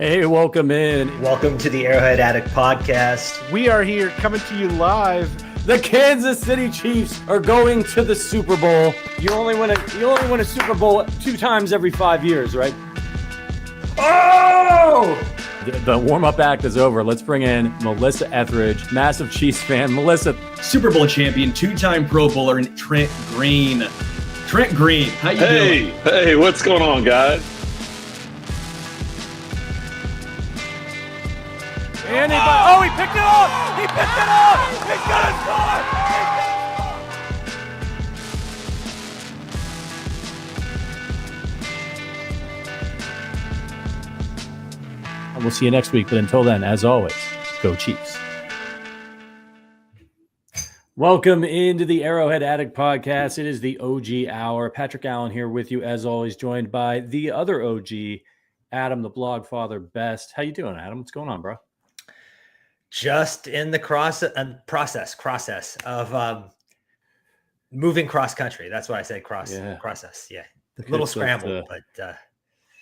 Hey, welcome in. Welcome to the Arrowhead Addict podcast. We are here coming to you live. The Kansas City Chiefs are going to the Super Bowl. You only win a Super Bowl 2 times every 5 years, right? Oh! The warm-up act is over. Let's bring in Melissa Etheridge, massive Chiefs fan. Melissa. Super Bowl champion, 2-time Pro Bowler, and Trent Green. Trent Green, how you doing? Hey, what's going on, guys? Anybody? He picked it up! He picked it up! He's gonna score! And we'll see you next week. But until then, as always, go Chiefs. Welcome into the Arrowhead Addict podcast. It is the OG Hour. Patrick Allen here with you, as always, joined by the other OG, Adam, the blog father best. How you doing, Adam? What's going on, bro? Just in the process of moving cross country. That's why I said process. Yeah, a little scramble, but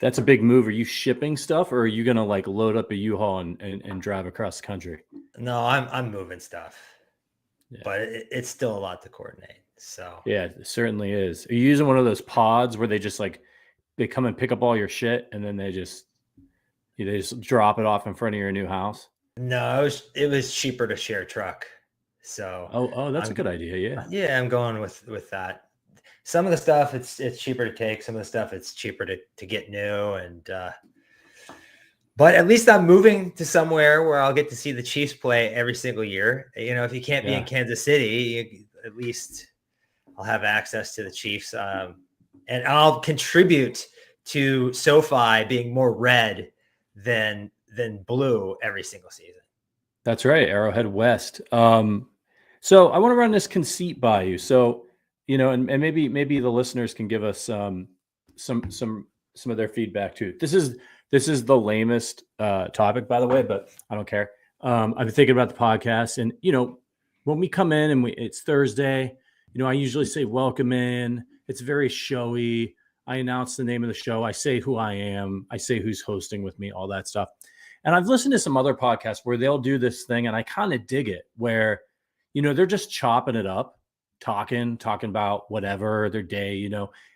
that's a big move. Are you shipping stuff, or are you gonna like load up a U-Haul and drive across the country? No, I'm moving stuff, but it's still a lot to coordinate. So yeah, it certainly is. Are you using one of those pods where they just they come and pick up all your shit and then they just drop it off in front of your new house? No, it was cheaper to share a truck. So that's a good idea. Yeah, I'm going with that. Some of the stuff it's cheaper to take. Some of the stuff it's cheaper to get new. And but at least I'm moving to somewhere where I'll get to see the Chiefs play every single year. You know, if you can't be in Kansas City, at least I'll have access to the Chiefs, and I'll contribute to SoFi being more red than blue every single season. That's right. Arrowhead West. So I want to run this conceit by you. So, and maybe the listeners can give us some of their feedback too. This is the lamest topic, by the way, but I don't care. I've been thinking about the podcast, and when we come in and it's Thursday, I usually say welcome in. It's very showy. I announce the name of the show. I say who I am. I say who's hosting with me, all that stuff. And I've listened to some other podcasts where they'll do this thing, and I kind of dig it, where, they're just chopping it up, talking about whatever their day,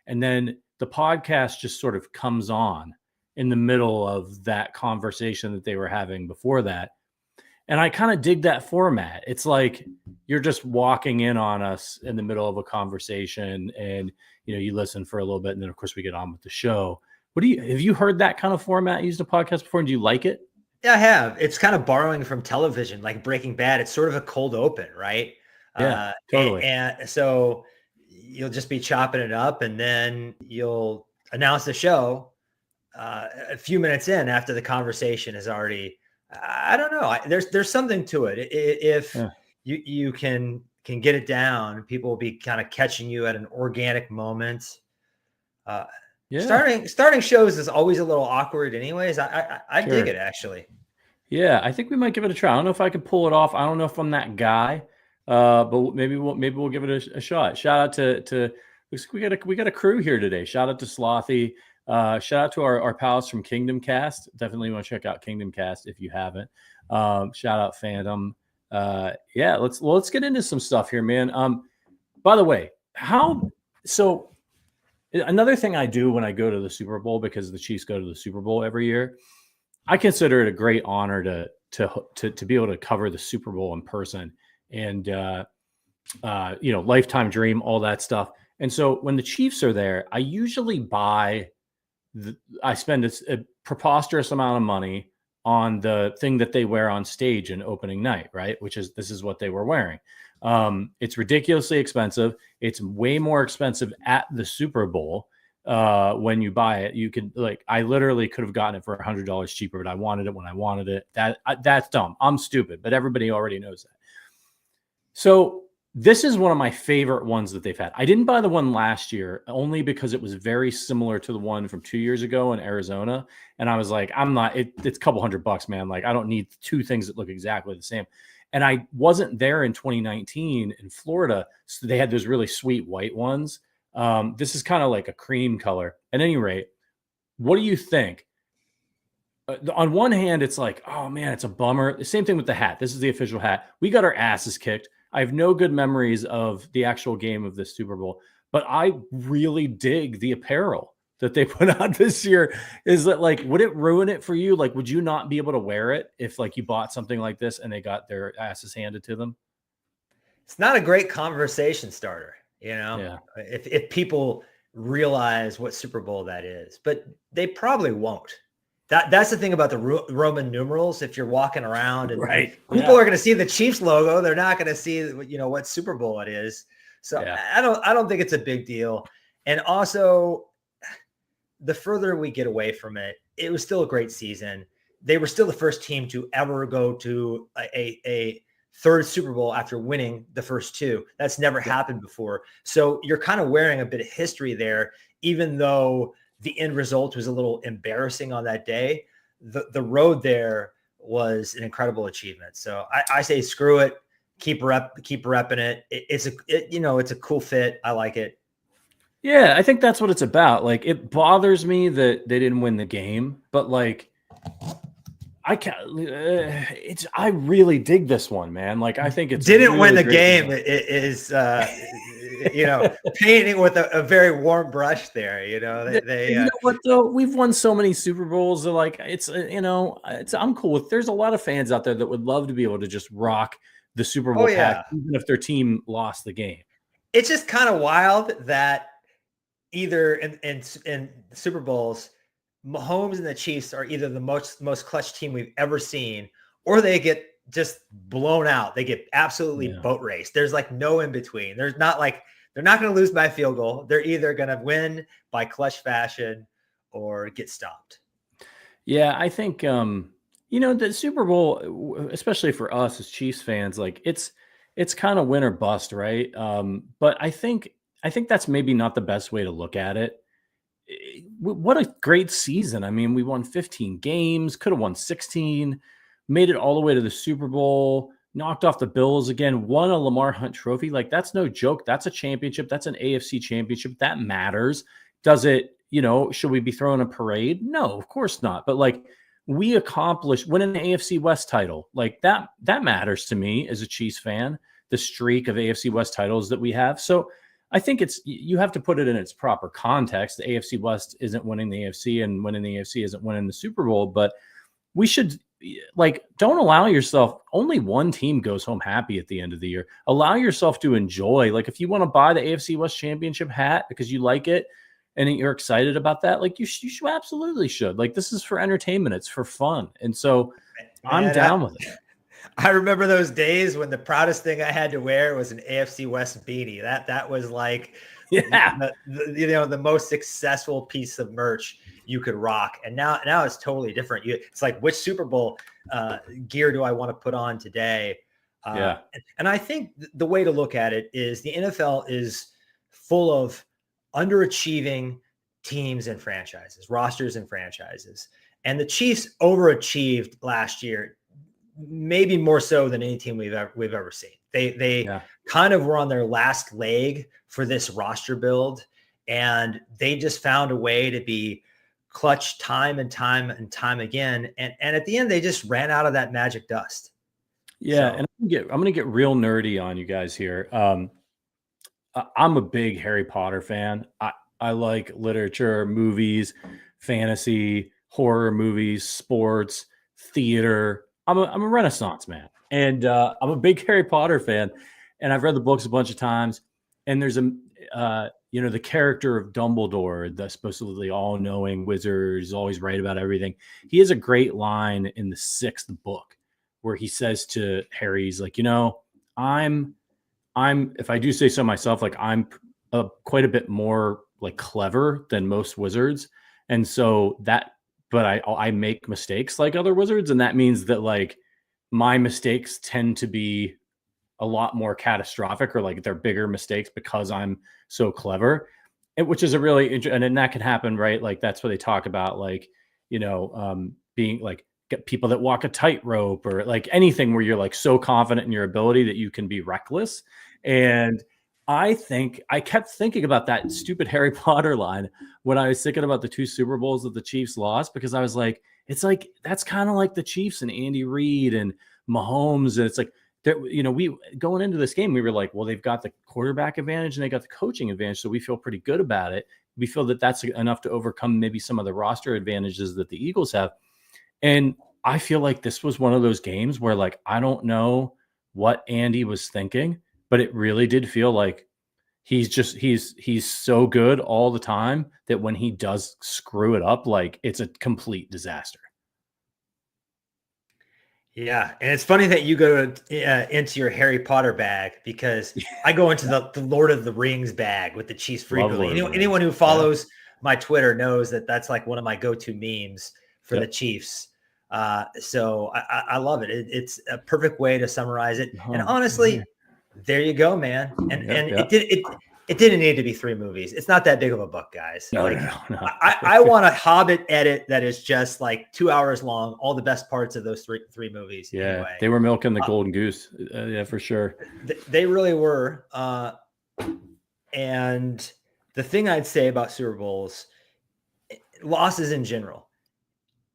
and then the podcast just sort of comes on in the middle of that conversation that they were having before that. And I kind of dig that format. It's like you're just walking in on us in the middle of a conversation, and you listen for a little bit, and then of course we get on with the show. Have you heard that kind of format used in a podcast before? And do you like it? Yeah, I have. It's kind of borrowing from television, like Breaking Bad. It's sort of a cold open, right? Yeah, totally. And so you'll just be chopping it up, and then you'll announce the show a few minutes in after the conversation is already. I don't know. There's something to it. If you can get it down, people will be kind of catching you at an organic moment. Starting shows is always a little awkward anyways. I dig it, actually. Yeah, I think we might give it a try. I don't know if I can pull it off. I don't know if I'm that guy, but maybe we'll give it a shot. Shout out to we got a crew here today. Shout out to Slothy. Shout out to our pals from Kingdom Cast. Definitely want to check out Kingdom Cast if you haven't. Shout out Phantom. Let's get into some stuff here, man. By the way, another thing I do when I go to the Super Bowl, because the Chiefs go to the Super Bowl every year, I consider it a great honor to be able to cover the Super Bowl in person, and lifetime dream, all that stuff. And so when the Chiefs are there, I usually I spend a preposterous amount of money on the thing that they wear on stage in opening night, right? This is what they were wearing. It's ridiculously expensive. It's way more expensive at the Super Bowl. When you buy it, you could I literally could have gotten it for $100 cheaper, but I wanted it when I wanted it. That's dumb. I'm stupid, but everybody already knows that. So this is one of my favorite ones that they've had. I didn't buy the one last year only because it was very similar to the one from 2 years ago in Arizona. And I was like, it's a couple $100, man. Like, I don't need 2 things that look exactly the same. And I wasn't there in 2019 in Florida. So they had those really sweet white ones. This is kind of like a cream color. At any rate, what do you think? on one hand, it's like, oh man, it's a bummer. The same thing with the hat. This is the official hat. We got our asses kicked. I have no good memories of the actual game of the Super Bowl, but I really dig the apparel that they put out this year. Is that like, would it ruin it for you? Like, would you not be able to wear it if like you bought something like this and they got their asses handed to them? It's not a great conversation starter, if people realize what Super Bowl that is, but they probably won't. That's the thing about the Roman numerals. If you're walking around and people are going to see the Chiefs logo, they're not going to see, what Super Bowl it is. So I don't think it's a big deal. And also, the further we get away from it, it was still a great season. They were still the first team to ever go to a third Super Bowl after winning the first two. That's never happened before. So you're kind of wearing a bit of history there, even though the end result was a little embarrassing on that day. The road there was an incredible achievement. So I say, screw it. Keep repping it. It's a cool fit. I like it. Yeah, I think that's what it's about. Like, it bothers me that they didn't win the game, but like, I really dig this one, man. Like, I think it's didn't really win the great game. It is, painting with a very warm brush there. You know what though? We've won so many Super Bowls. That like, I'm cool with. There's a lot of fans out there that would love to be able to just rock the Super Bowl pack, even if their team lost the game. It's just kind of wild that either in Super Bowls, Mahomes and the Chiefs are either the most clutch team we've ever seen, or they get just blown out. They get absolutely boat raced. There's like no in between. There's not like, they're not going to lose by a field goal. They're either going to win by clutch fashion or get stopped. Yeah, I think the Super Bowl, especially for us as Chiefs fans, like it's kind of win or bust, right? But I think that's maybe not the best way to look at it. What a great season. I mean, we won 15 games, could have won 16, made it all the way to the Super Bowl, knocked off the Bills again, won a Lamar Hunt trophy. Like, that's no joke. That's a championship. That's an AFC championship. That matters. Does it, should we be throwing a parade? No, of course not. But like, we accomplished winning the AFC West title. Like, that matters to me as a Chiefs fan, the streak of AFC West titles that we have. So I think you have to put it in its proper context. The AFC West isn't winning the AFC, and winning the AFC isn't winning the Super Bowl, but we should, like, don't allow yourself, only one team goes home happy at the end of the year. Allow yourself to enjoy. Like, if you want to buy the AFC West championship hat because you like it and you're excited about that, like, you absolutely should. Like, this is for entertainment. It's for fun. And so I'm down with it. I remember those days when the proudest thing I had to wear was an AFC West beanie. That was like, the most successful piece of merch you could rock. And now it's totally different. It's like, which Super Bowl gear do I want to put on today? And I think the way to look at it is the NFL is full of underachieving teams and franchises, rosters and franchises. And the Chiefs overachieved last year, maybe more so than any team we've ever seen. They kind of were on their last leg for this roster build, and they just found a way to be clutch time and time again. And at the end, they just ran out of that magic dust. Yeah. So, and I'm going to get real nerdy on you guys here. I'm a big Harry Potter fan. I like literature, movies, fantasy, horror movies, sports, theater. I'm a Renaissance man, and I'm a big Harry Potter fan, and I've read the books a bunch of times. And there's the character of Dumbledore, the supposedly all-knowing wizard, is always right about everything. He has a great line in the 6th book where he says to Harry, he's like, I'm, if I do say so myself, like, I'm quite a bit more like clever than most wizards, and so that. But I make mistakes like other wizards. And that means that, like, my mistakes tend to be a lot more catastrophic, or like they're bigger mistakes because I'm so clever, which is a really interesting, and that can happen, right? Like, that's what they talk about, like, being like, get people that walk a tightrope, or like anything where you're like so confident in your ability that you can be reckless. And I kept thinking about that stupid Harry Potter line when I was thinking about the 2 Super Bowls that the Chiefs lost, because I was like, it's like, that's kind of like the Chiefs and Andy Reid and Mahomes. And it's like, we going into this game, we were like, well, they've got the quarterback advantage and they got the coaching advantage. So we feel pretty good about it. We feel that that's enough to overcome maybe some of the roster advantages that the Eagles have. And I feel like this was one of those games where, like, I don't know what Andy was thinking, but it really did feel like he's so good all the time that when he does screw it up, like, it's a complete disaster. Yeah, and it's funny that you go into your Harry Potter bag, because I go into the Lord of the Rings bag with the Chiefs frequently. Anyone who follows my Twitter knows that that's like one of my go-to memes for the Chiefs. So I love it. It's a perfect way to summarize it. And honestly, there you go, man. And it didn't need to be 3 movies. It's not that big of a book, guys. No. I want a Hobbit edit that is just like 2 hours long, all the best parts of those three movies. Yeah, anyway. They were milking the golden goose. Yeah, for sure. They really were. And the thing I'd say about Super Bowls, losses in general,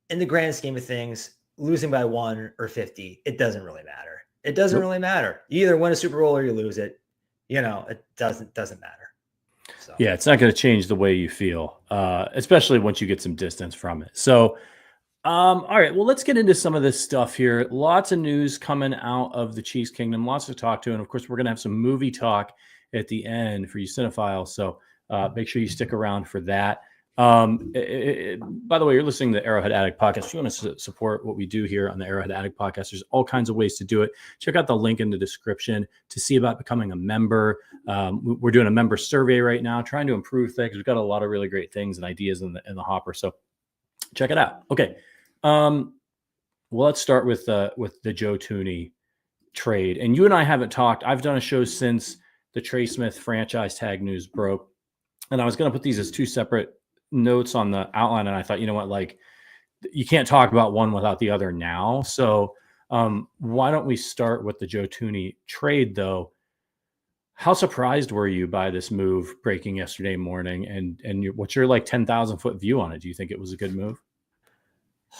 in the grand scheme of things, losing by 1 or 50, it doesn't really matter. It doesn't really matter. You either win a Super Bowl or you lose it. It doesn't matter. So. Yeah, it's not going to change the way you feel, especially once you get some distance from it. So, all right, well, let's get into some of this stuff here. Lots of news coming out of the Chiefs Kingdom, lots to talk to. And of course, we're going to have some movie talk at the end for you cinephiles. So make sure you stick around for that. By the way, you're listening to the Arrowhead Addict podcast. If you want to support what we do here on the Arrowhead Addict podcast, there's all kinds of ways to do it. Check out the link in the description to see about becoming a member. We're doing a member survey right now, trying to improve things. We've got a lot of really great things and ideas in the hopper. So check it out. Okay. Well, let's start with the Joe Thuney trade. And you and I haven't talked. I've done a show since the Trey Smith Franchise Tag news broke, and I was going to put these as 2 separate notes on the outline, and I thought, you know what, like, you can't talk about one without the other now. So why don't we start with the Joe Thuney trade, though? How surprised were you by this move breaking yesterday morning, and what's your like 10,000 foot view on it? Do you think it was a good move?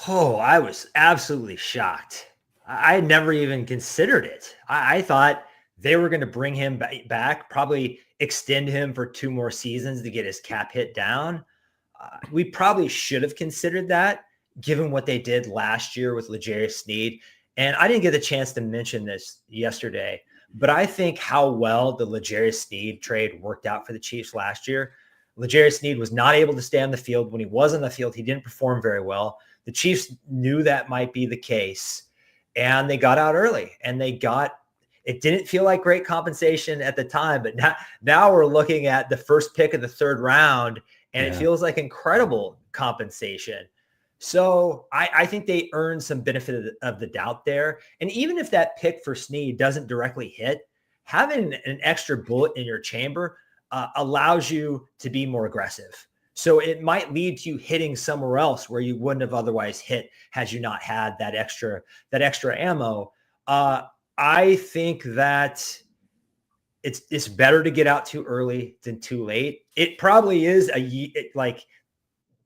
Oh, I was absolutely shocked. I had never even considered it. I thought they were going to bring him back, probably extend him for 2 more seasons to get his cap hit down. We probably should have considered that, given what they did last year with L'Jarius Sneed. And I didn't get the chance to mention this yesterday, but I think how well the L'Jarius Sneed trade worked out for the Chiefs last year. L'Jarius Sneed was not able to stay on the field. When he was on the field, he didn't perform very well. The Chiefs knew that might be the case, and they got out early, and it didn't feel like great compensation at the time, but now we're looking at the first pick of the 3rd round, and it feels like incredible compensation. So I think they earned some benefit of the doubt there. And even if that pick for Sneed doesn't directly hit, having an extra bullet in your chamber allows you to be more aggressive. So it might lead to you hitting somewhere else where you wouldn't have otherwise hit had you not had that extra ammo. I think that it's better to get out too early than too late. It probably is like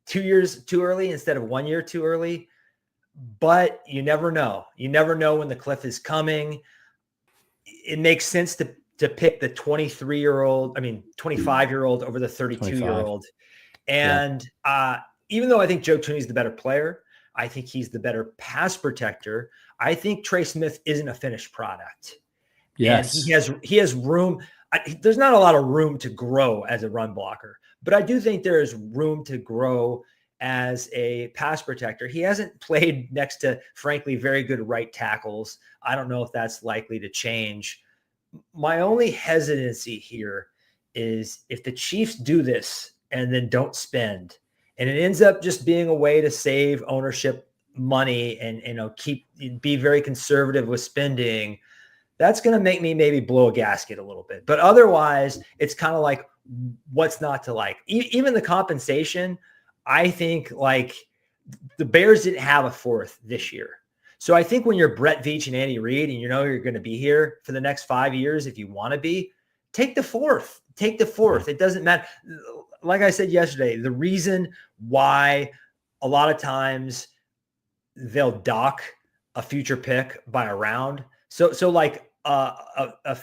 2 years too early instead of 1 year too early, but you never know. You never know when the cliff is coming. It makes sense to pick the 25-year-old over the 32-year-old. And even though I think Joe Thuney's the better player, I think he's the better pass protector. I think Trey Smith isn't a finished product. Yes. And he has room. There's not a lot of room to grow as a run blocker, but I do think there is room to grow as a pass protector. He hasn't played next to, frankly, very good right tackles. I don't know if that's likely to change. My only hesitancy here is if the Chiefs do this and then don't spend, and it ends up just being a way to save ownership money and be very conservative with spending, that's going to make me maybe blow a gasket a little bit. But otherwise, it's kind of like, what's not to like? Even the compensation, I think, like, the Bears didn't have a 4th this year. So I think when you're Brett Veach and Andy Reid and you're going to be here for the next 5 years, if you want to be, take the 4th. Take the 4th. It doesn't matter. Like I said yesterday, the reason why a lot of times they'll dock a future pick by a round. So like a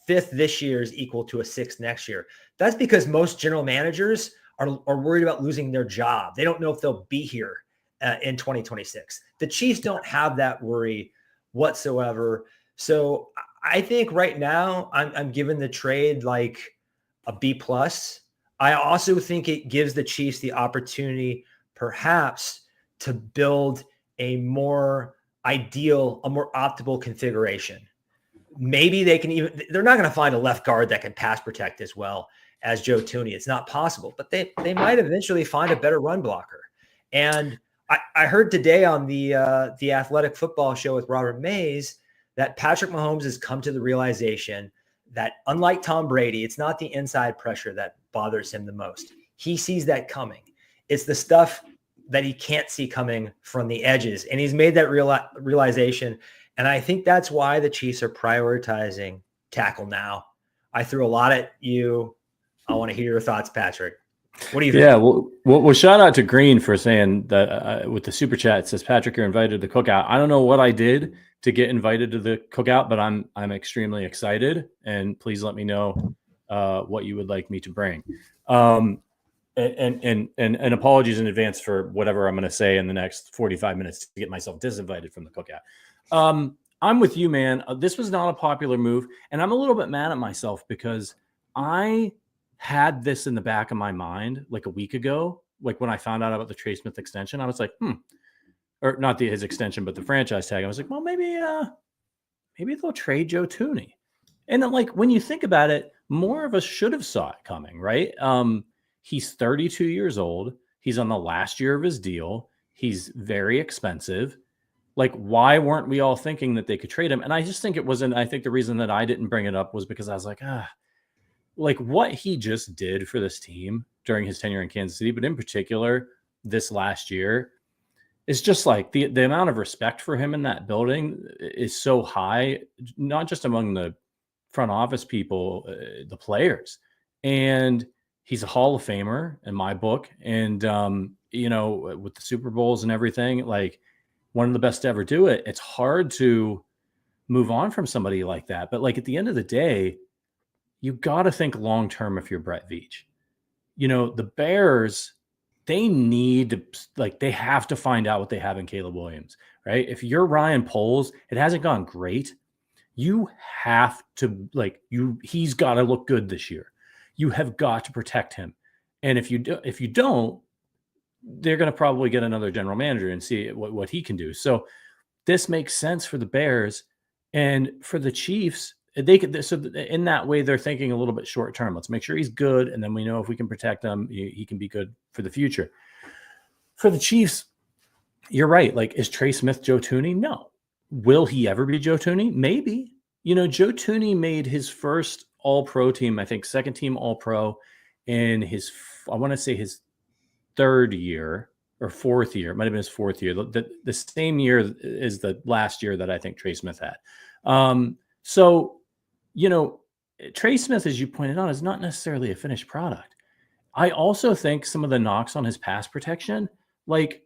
fifth this year is equal to a sixth next year. That's because most general managers are worried about losing their job. They don't know if they'll be here in 2026. The Chiefs don't have that worry whatsoever. So I think right now I'm giving the trade like a B+. I also think it gives the Chiefs the opportunity perhaps to build a more ideal, a more optimal configuration. Maybe they're not going to find a left guard that can pass protect as well as Joe Thuney. It's not possible, but they might eventually find a better run blocker. And I heard today on the Athletic Football Show with Robert Mays that Patrick Mahomes has come to the realization that unlike Tom Brady, it's not the inside pressure that bothers him the most. He sees that coming. It's the stuff that he can't see coming from the edges. And he's made that realization. And I think that's why the Chiefs are prioritizing tackle now. I threw a lot at you. I want to hear your thoughts, Patrick. What do you think? Yeah, well, shout out to Green for saying that with the super chat. It says, Patrick, you're invited to the cookout. I don't know what I did to get invited to the cookout, but I'm extremely excited. And please let me know what you would like me to bring. And apologies in advance for whatever I'm going to say in the next 45 minutes to get myself disinvited from the cookout. I'm with you, man. This was not a popular move, and I'm a little bit mad at myself because I had this in the back of my mind like a week ago. Like when I found out about the Trey Smith extension, I was like, or not his extension, but the franchise tag. I was like, well, maybe they'll trade Joe Thuney. And then, like, when you think about it, more of us should have saw it coming, right? He's 32 years old. He's on the last year of his deal. He's very expensive. Like, why weren't we all thinking that they could trade him? And I just think it wasn't. I think the reason that I didn't bring it up was because I was like, like what he just did for this team during his tenure in Kansas City, but in particular this last year, is just like the amount of respect for him in that building is so high, not just among the front office people, the players. And he's a Hall of Famer in my book. And, with the Super Bowls and everything, like one of the best to ever do it. It's hard to move on from somebody like that. But like at the end of the day, you got to think long-term if you're Brett Veach. The Bears, they need to, like, they have to find out what they have in Caleb Williams, right? If you're Ryan Poles, it hasn't gone great. You have to, he's got to look good this year. You have got to protect him. And if you don't, they're going to probably get another general manager and see what he can do. So this makes sense for the Bears and for the Chiefs. They could, so in that way, they're thinking a little bit short term. Let's make sure he's good. And then we know if we can protect him, he can be good for the future. For the Chiefs, you're right. Like, is Trey Smith Joe Thuney? No. Will he ever be Joe Thuney? Maybe. Joe Thuney made his first all-pro team, I think second team all-pro in his, I want to say his third year or fourth year. It might have been his fourth year. The same year is the last year that I think Trey Smith had. So, Trey Smith, as you pointed out, is not necessarily a finished product. I also think some of the knocks on his pass protection, like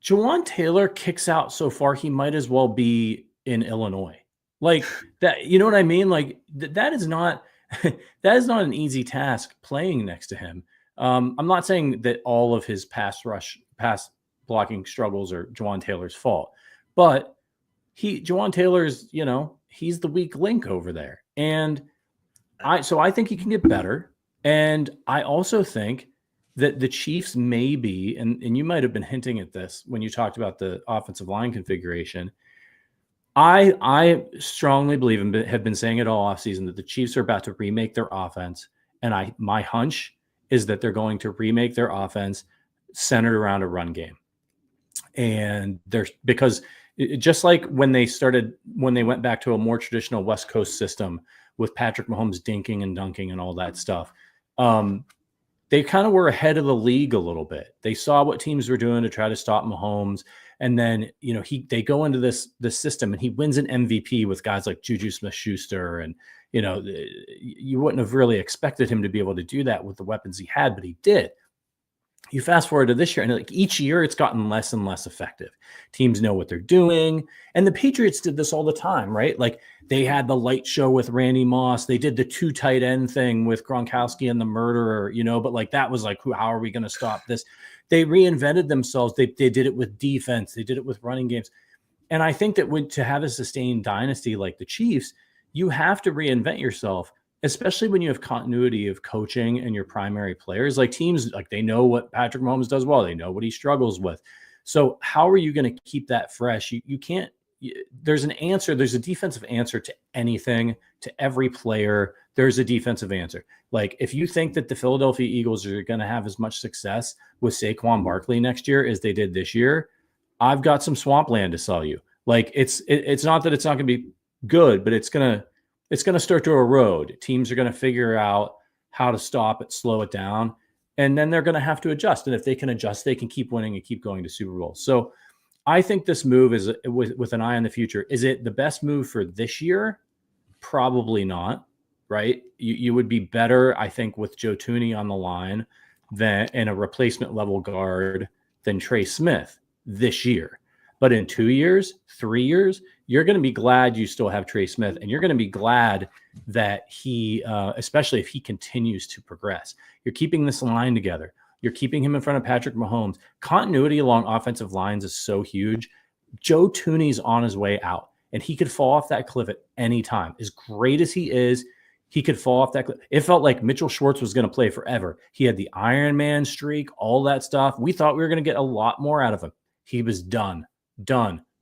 Jawan Taylor kicks out so far, he might as well be in Illinois. Like that, you know what I mean? Like that is not an easy task playing next to him. I'm not saying that all of his pass blocking struggles are Jawan Taylor's fault, but Jawan Taylor's, he's the weak link over there. And I think he can get better. And I also think that the Chiefs may be, and you might have been hinting at this when you talked about the offensive line configuration. I strongly believe and have been saying it all offseason that the Chiefs are about to remake their offense. And my hunch is that they're going to remake their offense centered around a run game. And because just like when they went back to a more traditional West Coast system with Patrick Mahomes dinking and dunking and all that stuff, they kind of were ahead of the league a little bit. They saw what teams were doing to try to stop Mahomes. And then, they go into this system and he wins an MVP with guys like Juju Smith-Schuster. And, you wouldn't have really expected him to be able to do that with the weapons he had, but he did. You fast forward to this year, and like each year it's gotten less and less effective. Teams know what they're doing. And the Patriots did this all the time, right? Like they had the light show with Randy Moss. They did the 2 tight end thing with Gronkowski and the murderer, but like that was like, how are we going to stop this? They reinvented themselves. They did it with defense. They did it with running games. And I think that to have a sustained dynasty like the Chiefs, you have to reinvent yourself, especially when you have continuity of coaching and your primary players. Like teams, like they know what Patrick Mahomes does well. They know what he struggles with. So how are you going to keep that fresh? You can't, there's an answer. There's a defensive answer to anything, to every player. There's a defensive answer. Like if you think that the Philadelphia Eagles are going to have as much success with Saquon Barkley next year as they did this year, I've got some swampland to sell you. Like it's not that it's not going to be good, but it's going to start to erode. Teams are going to figure out how to stop it, slow it down, and then they're going to have to adjust. And if they can adjust, they can keep winning and keep going to Super Bowl. So I think this move is with an eye on the future. Is it the best move for this year? Probably not, right? You would be better, I think, with Joe Thuney on the line than in a replacement level guard than Trey Smith this year. But in 2 years, 3 years, you're going to be glad you still have Trey Smith, and you're going to be glad that he, especially if he continues to progress, you're keeping this line together. You're keeping him in front of Patrick Mahomes. Continuity along offensive lines is so huge. Joe Thuney's on his way out, and he could fall off that cliff at any time. As great as he is, he could fall off that cliff. It felt like Mitchell Schwartz was going to play forever. He had the Iron Man streak, all that stuff. We thought we were going to get a lot more out of him. He was done.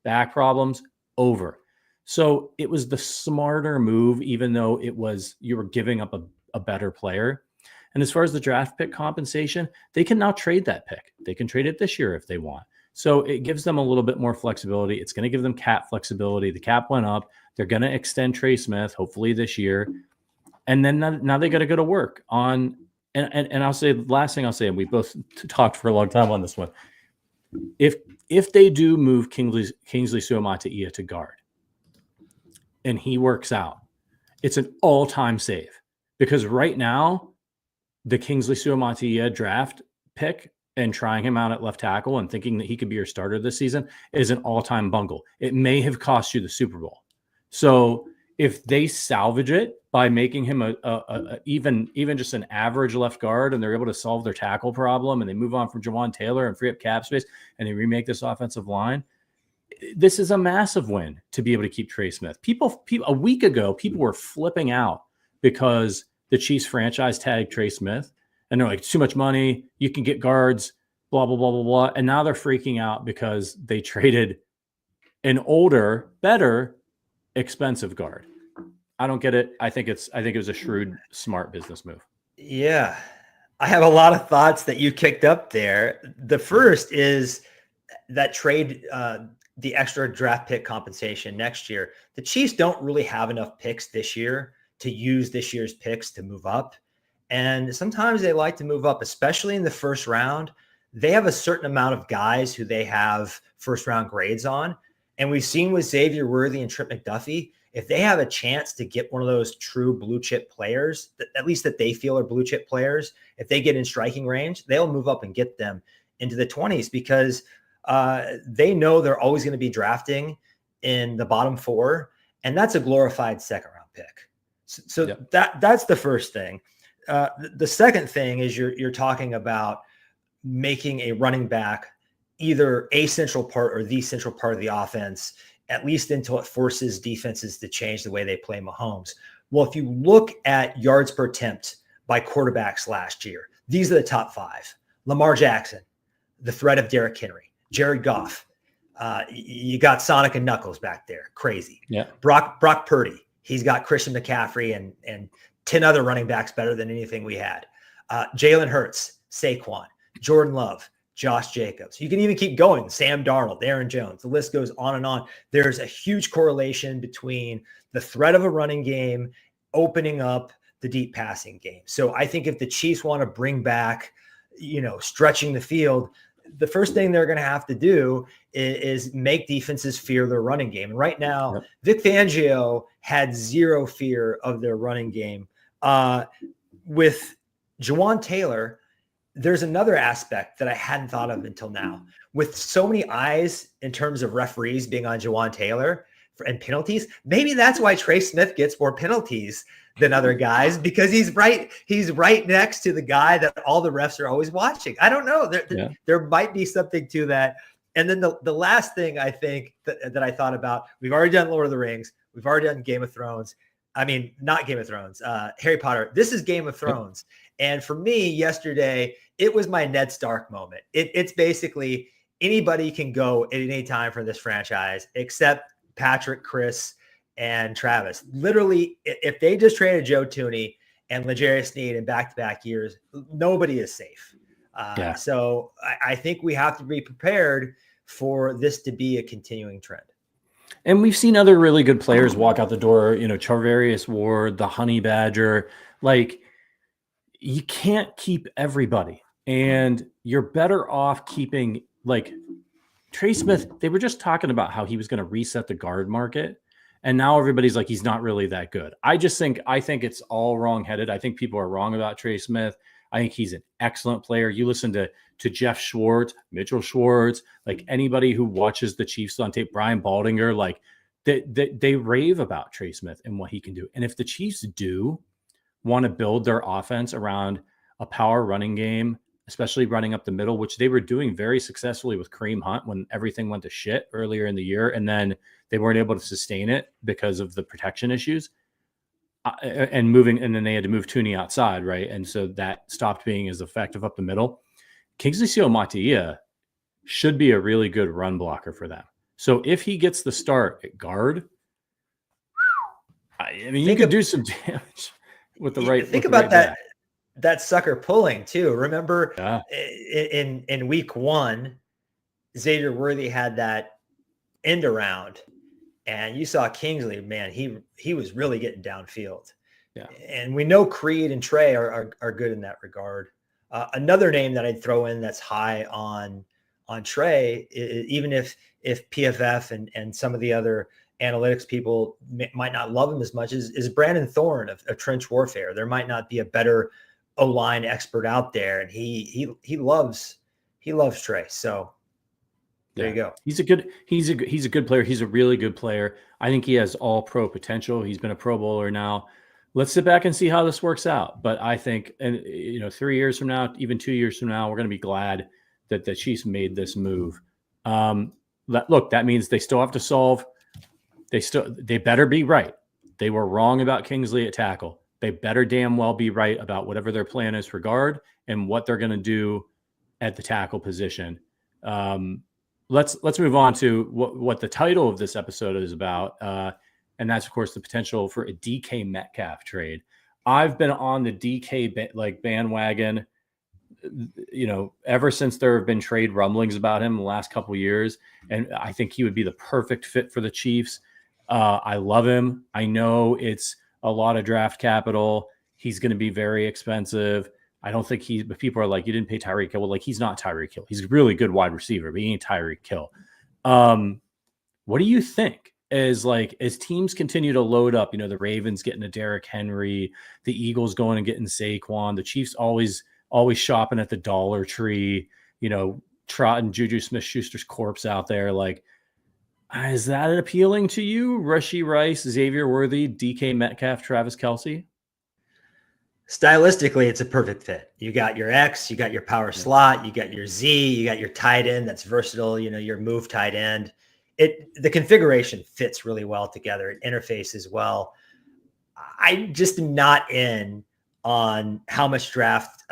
Back problems, over. So it was the smarter move, even though you were giving up a better player. And as far as the draft pick compensation, they can now trade that pick. They can trade it this year if they want. So it gives them a little bit more flexibility. It's going to give them cap flexibility. The cap went up. They're going to extend Trey Smith, hopefully this year. And then now they got to go to work on, and I'll say, the last thing I'll say, and we both talked for a long time on this one. If they do move Kingsley Suamataia to guard and he works out, it's an all-time save, because right now the Kingsley Suamataia draft pick and trying him out at left tackle and thinking that he could be your starter this season is an all-time bungle. It may have cost you the Super Bowl. So if they salvage it by making him even just an average left guard, and they're able to solve their tackle problem, and they move on from Jawan Taylor and free up cap space, and they remake this offensive line, this is a massive win to be able to keep Trey Smith. People a week ago, people were flipping out because the Chiefs franchise tagged Trey Smith, and they're like, too much money, you can get guards, blah, blah, blah, blah, blah. And now they're freaking out because they traded an older, better, expensive guard. I don't get it. I think it was a shrewd, smart business move. Yeah. I have a lot of thoughts that you kicked up there. The first is that trade, the extra draft pick compensation next year. The Chiefs don't really have enough picks this year to use this year's picks to move up. And sometimes they like to move up, especially in the first round. They have a certain amount of guys who they have first round grades on. And we've seen with Xavier Worthy and Trent McDuffie, if they have a chance to get one of those true blue chip players, at least that they feel are blue chip players, if they get in striking range, they'll move up and get them into the 20s, because they know they're always going to be drafting in the bottom 4. And that's a glorified second round pick. So yep. That's the first thing. The second thing is you're talking about making a running back either a central part or the central part of the offense, at least until it forces defenses to change the way they play Mahomes. Well, if you look at yards per attempt by quarterbacks last year, these are the top 5. Lamar Jackson, the threat of Derrick Henry, Jared Goff. You got Sonic and Knuckles back there. Crazy. Yeah. Brock Purdy. He's got Christian McCaffrey and 10 other running backs better than anything we had. Jalen Hurts, Saquon, Jordan Love, Josh Jacobs. You can even keep going. Sam Darnold, Aaron Jones. The list goes on and on. There's a huge correlation between the threat of a running game opening up the deep passing game. So I think if the Chiefs want to bring back, stretching the field, the first thing they're going to have to do is make defenses fear their running game. And right now, yep. Vic Fangio had zero fear of their running game. With Jawan Taylor, there's another aspect that I hadn't thought of until now. With so many eyes in terms of referees being on Jawan Taylor and penalties, maybe that's why Trey Smith gets more penalties than other guys, because he's right next to the guy that all the refs are always watching. I don't know. There might be something to that. And then the last thing I think that I thought about, we've already done Lord of the Rings. We've already done Game of Thrones. I mean, not Game of Thrones, Harry Potter. This is Game of Thrones. And for me yesterday, it was my Ned Stark moment. It's basically anybody can go at any time for this franchise except Patrick, Chris, and Travis. Literally, if they just traded Joe Thuney and L'Jarius Sneed in back-to-back years, nobody is safe. So I think we have to be prepared for this to be a continuing trend. And we've seen other really good players walk out the door, Charvarius Ward, the Honey Badger. Like, you can't keep everybody. And you're better off keeping, like, Trey Smith. They were just talking about how he was going to reset the guard market. And now everybody's like, he's not really that good. I think it's all wrong-headed. I think people are wrong about Trey Smith. I think he's an excellent player. You listen to Jeff Schwartz, Mitchell Schwartz, like anybody who watches the Chiefs on tape, Brian Baldinger, like they rave about Trey Smith and what he can do. And if the Chiefs do want to build their offense around a power running game, especially running up the middle, which they were doing very successfully with Kareem Hunt when everything went to shit earlier in the year, and then they weren't able to sustain it because of the protection issues. And then they had to move Thuney outside, right? And so that stopped being as effective up the middle. Kingsley Suamataia should be a really good run blocker for them. So if he gets the start at guard, I mean, you could do some damage with the right. Think about that sucker pulling too. Remember in week 1, Xavier Worthy had that end around. And you saw Kingsley, man, he was really getting downfield. Yeah. And we know Creed and Trey are good in that regard. Another name that I'd throw in that's high on Trey, even if PFF and some of the other analytics people might not love him as much, is Brandon Thorne of Trench Warfare. There might not be a better O-line expert out there, and he loves Trey. So there you go. He's a good player. He's a really good player. I think he has all pro potential. He's been a Pro Bowler now. Let's sit back and see how this works out. But I think, 3 years from now, even 2 years from now, we're going to be glad that the Chiefs made this move. Look, that means they still have to solve. They better be right. They were wrong about Kingsley at tackle. They better damn well be right about whatever their plan is for guard and what they're going to do at the tackle position. Let's move on to what the title of this episode is about, and that's, of course, the potential for a DK Metcalf trade. I've been on the DK bandwagon, ever since there have been trade rumblings about him in the last couple of years, and I think he would be the perfect fit for the Chiefs. I love him. I know it's a lot of draft capital. He's going to be very expensive. I don't think but people are like, you didn't pay Tyreek Hill. Well, like, he's not Tyreek Hill. He's a really good wide receiver, but he ain't Tyreek Hill. What do you think as teams continue to load up, the Ravens getting a Derrick Henry, the Eagles going and getting Saquon, the Chiefs always shopping at the Dollar Tree, trotting Juju Smith-Schuster's corpse out there. Like, is that appealing to you? Rashee Rice, Xavier Worthy, DK Metcalf, Travis Kelce? Stylistically, it's a perfect fit. You got your X, you got your power slot, you got your Z, you got your tight end that's versatile, your move tight end. The configuration fits really well together. It interfaces well. I just am not in on how much draft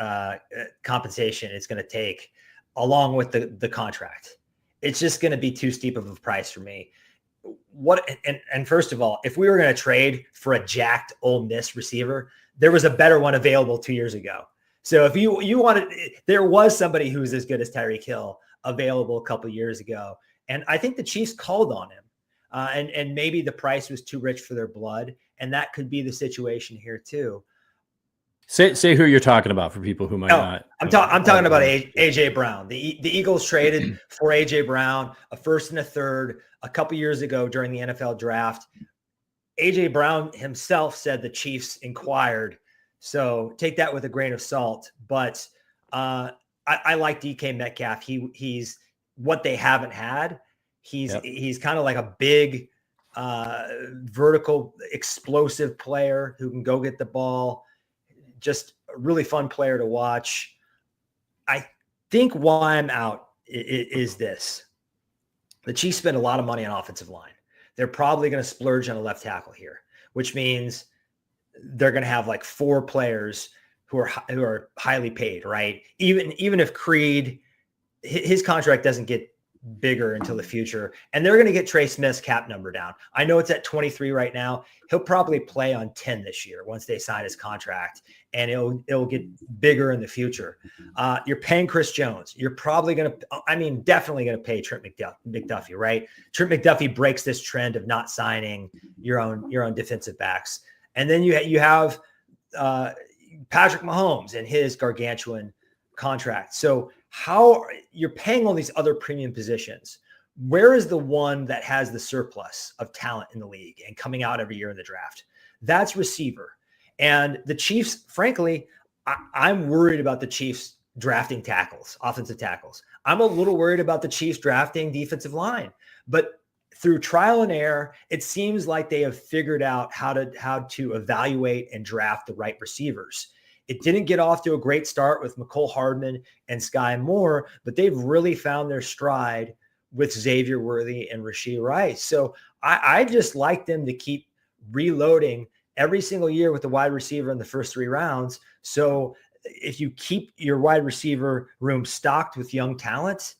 compensation it's going to take along with the contract. It's just going to be too steep of a price for me. And first of all, if we were going to trade for a jacked Ole Miss receiver, there was a better one available 2 years ago. So if you wanted, there was somebody who's as good as Tyreek Hill available a couple of years ago. And I think the Chiefs called on him. And maybe the price was too rich for their blood. And that could be the situation here too. Say who you're talking about for people who might not. I'm talking about AJ Brown. The Eagles traded for AJ Brown, a first and a third, a couple years ago during the NFL draft. AJ Brown himself said the Chiefs inquired. So take that with a grain of salt. But I like DK Metcalf. He's what they haven't had. He's kind of like a big vertical explosive player who can go get the ball. Just a really fun player to watch. I think why I'm out is this. The Chiefs spend a lot of money on offensive line. They're probably going to splurge on a left tackle here, which means they're going to have like 4 players who are highly paid, right? Even if Creed, his contract doesn't get bigger until the future, and they're going to get Trey Smith's cap number down. I know it's at 23 right now. He'll probably play on 10 this year once they sign his contract, and it'll get bigger in the future. You're paying Chris Jones. You're probably going to, definitely going to pay Trent McDuffie, right? Trent McDuffie breaks this trend of not signing your own defensive backs. And then you have Patrick Mahomes and his gargantuan contract. So how you're paying all these other premium positions? Where is the one that has the surplus of talent in the league and coming out every year in the draft? That's receiver. And the Chiefs, frankly, I'm worried about the Chiefs drafting tackles, offensive tackles. I'm a little worried about the Chiefs drafting defensive line, but through trial and error, it seems like they have figured out how to evaluate and draft the right receivers. It didn't get off to a great start with Mecole Hardman and Sky Moore, but they've really found their stride with Xavier Worthy and Rashee Rice. So I just like them to keep reloading every single year with the wide receiver in the first 3 rounds. So if you keep your wide receiver room stocked with young talent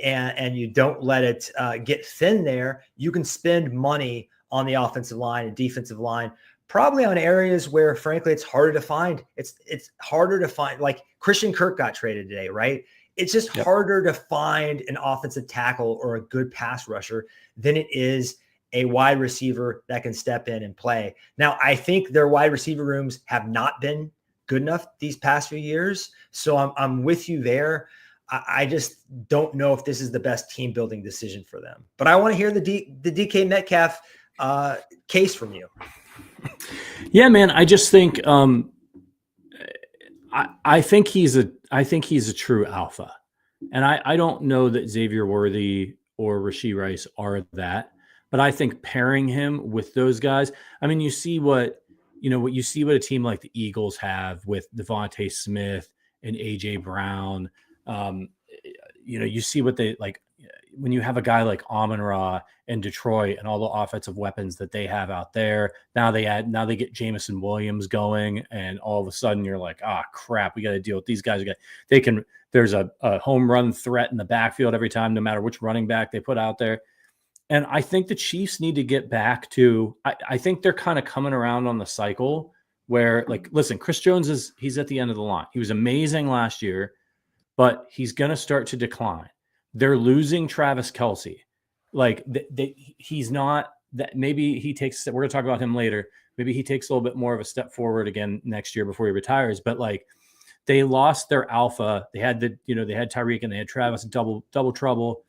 and you don't let it get thin there, you can spend money on the offensive line and defensive line, probably on areas where, frankly, it's harder to find. It's harder to find. Like Christian Kirk got traded today, right? It's just harder to find an offensive tackle or a good pass rusher than it is a wide receiver that can step in and play. Now, I think their wide receiver rooms have not been good enough these past few years. So I'm with you there. I just don't know if this is the best team building decision for them. But I want to hear the DK Metcalf case from you. Yeah, man. I just think I think he's a true alpha, and I don't know that Xavier Worthy or Rashee Rice are that, but I think pairing him with those guys. I mean, you see what a team like the Eagles have with Devontae Smith and AJ Brown. You see what they like when you have a guy like Amon-Ra in Detroit and all the offensive weapons that they have out there. Now they get Jameson Williams going, and all of a sudden you're like, crap, we got to deal with these guys. There's a home run threat in the backfield every time, no matter which running back they put out there. And I think the Chiefs need to get back to, I think they're kind of coming around on the cycle where, like, listen, Chris Jones he's at the end of the line. He was amazing last year, but he's going to start to decline. They're losing Travis Kelce. Like he's not that. Maybe he takes, we're going to talk about him later. Maybe he takes a little bit more of a step forward again next year before he retires. But like they lost their alpha. They had they had Tyreek and they had Travis, double trouble.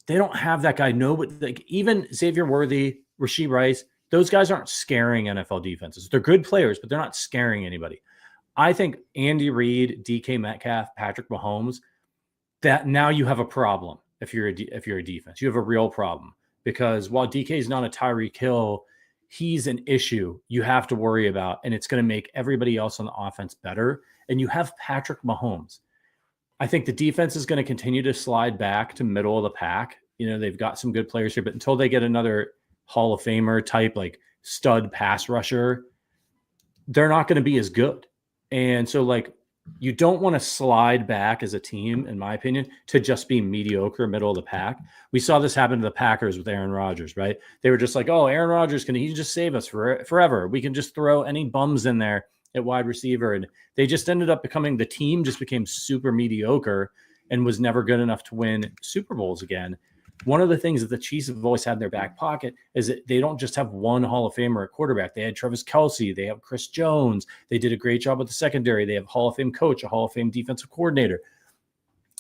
They don't have that guy. No, but like even Xavier Worthy, Rashee Rice, those guys aren't scaring NFL defenses. They're good players, but they're not scaring anybody. I think Andy Reid, DK Metcalf, Patrick Mahomes, that now you have a problem if you're a defense. You have a real problem because while DK is not a Tyreek Hill, he's an issue you have to worry about, and it's going to make everybody else on the offense better. And you have Patrick Mahomes. I think the defense is going to continue to slide back to middle of the pack. They've got some good players here, but until they get another Hall of Famer type, like stud pass rusher, they're not going to be as good. And so like, you don't want to slide back as a team, in my opinion, to just be mediocre middle of the pack. We saw this happen to the Packers with Aaron Rodgers, right? They were just like, oh, Aaron Rodgers, he can just save us forever. We can just throw any bums in there at wide receiver. And they just ended up the team just became super mediocre and was never good enough to win Super Bowls again. One of the things that the Chiefs have always had in their back pocket is that they don't just have one Hall of Famer at quarterback. They had Travis Kelce. They have Chris Jones. They did a great job with the secondary. They have a Hall of Fame coach, a Hall of Fame defensive coordinator.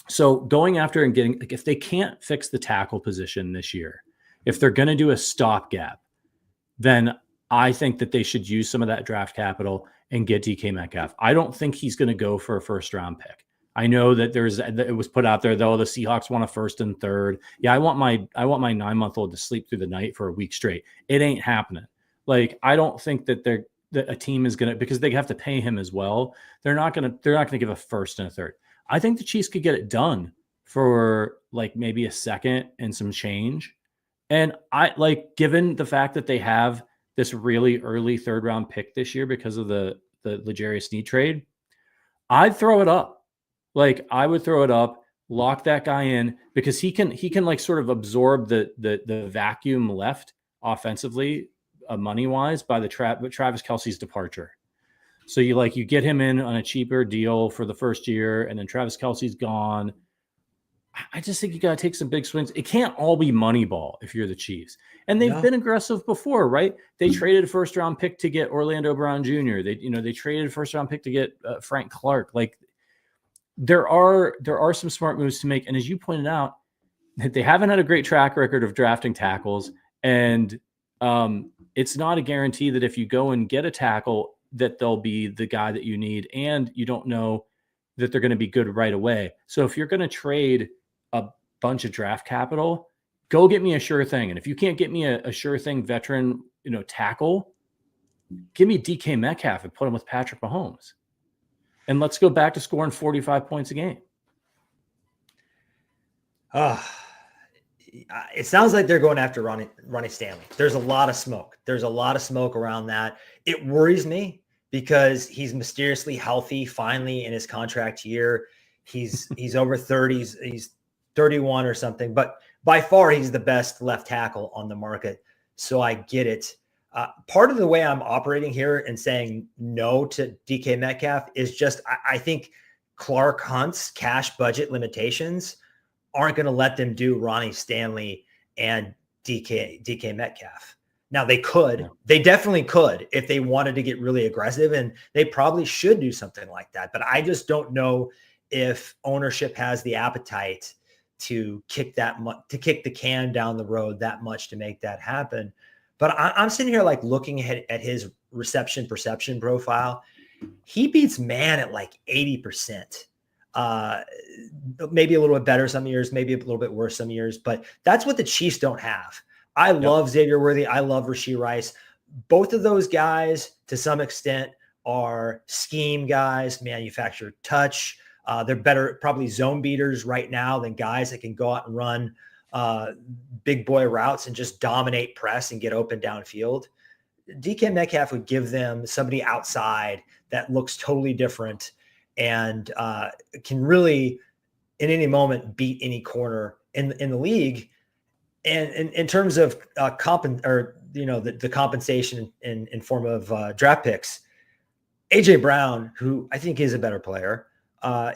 So going after and getting, like, if they can't fix the tackle position this year, if they're going to do a stopgap, then I think that they should use some of that draft capital and get DK Metcalf. I don't think he's going to go for a first-round pick. I know that it was put out there though the Seahawks want a first and third. Yeah, I want my 9-month-old to sleep through the night for a week straight. It ain't happening. Like I don't think that a team is gonna, because they have to pay him as well. They're not gonna give a first and a third. I think the Chiefs could get it done for like maybe a second and some change. And I like, given the fact that they have this really early third round pick this year because of the L'Jarius Sneed trade, I'd throw it up. Like I would throw it up, lock that guy in, because he can like sort of absorb the vacuum left offensively, money wise, by Travis Kelce's departure. So you get him in on a cheaper deal for the first year, and then Travis Kelce's gone. I just think you got to take some big swings. It can't all be Moneyball if you're the Chiefs. And they've been aggressive before, right? They traded a first round pick to get Orlando Brown Jr. They traded a first round pick to get Frank Clark. Like there are some smart moves to make. And as you pointed out, they haven't had a great track record of drafting tackles. And it's not a guarantee that if you go and get a tackle that they'll be the guy that you need. And you don't know that they're going to be good right away. So if you're going to trade a bunch of draft capital, go get me a sure thing. And if you can't get me a sure thing veteran, tackle, give me DK Metcalf and put him with Patrick Mahomes. And let's go back to scoring 45 points a game. It sounds like they're going after Ronnie Stanley. There's a lot of smoke. There's a lot of smoke around that. It worries me because he's mysteriously healthy finally in his contract year. He's over 30s. He's 31 or something, but by far he's the best left tackle on the market. So I get it. Part of the way I'm operating here and saying no to DK Metcalf is just, I think Clark Hunt's cash budget limitations aren't going to let them do Ronnie Stanley and DK Metcalf. Now they could, they definitely could if they wanted to get really aggressive, and they probably should do something like that. But I just don't know if ownership has the appetite to kick the can down the road that much to make that happen. But I'm sitting here like looking at his reception perception profile. He beats man at like 80%. Maybe a little bit better some years, maybe a little bit worse some years, but that's what the Chiefs don't have. I love Xavier Worthy. I love Rashee Rice. Both of those guys, to some extent, are scheme guys, manufactured touch. They're better, probably zone beaters right now than guys that can go out and run big boy routes and just dominate press and get open downfield. DK Metcalf would give them somebody outside that looks totally different and can really, in any moment, beat any corner in the league. And in terms of the compensation in form of draft picks, AJ Brown, who I think is a better player, I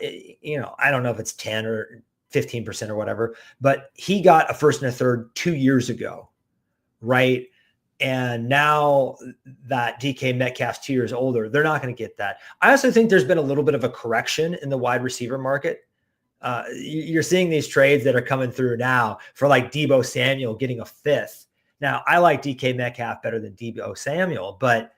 don't know if it's 10 or 15% or whatever, but he got a first and a third 2 years ago, right? And now that DK Metcalf's 2 years older, they're not going to get that. I also think there's been a little bit of a correction in the wide receiver market. You're seeing these trades that are coming through now for like Deebo Samuel getting a fifth. Now, I like DK Metcalf better than Deebo Samuel, but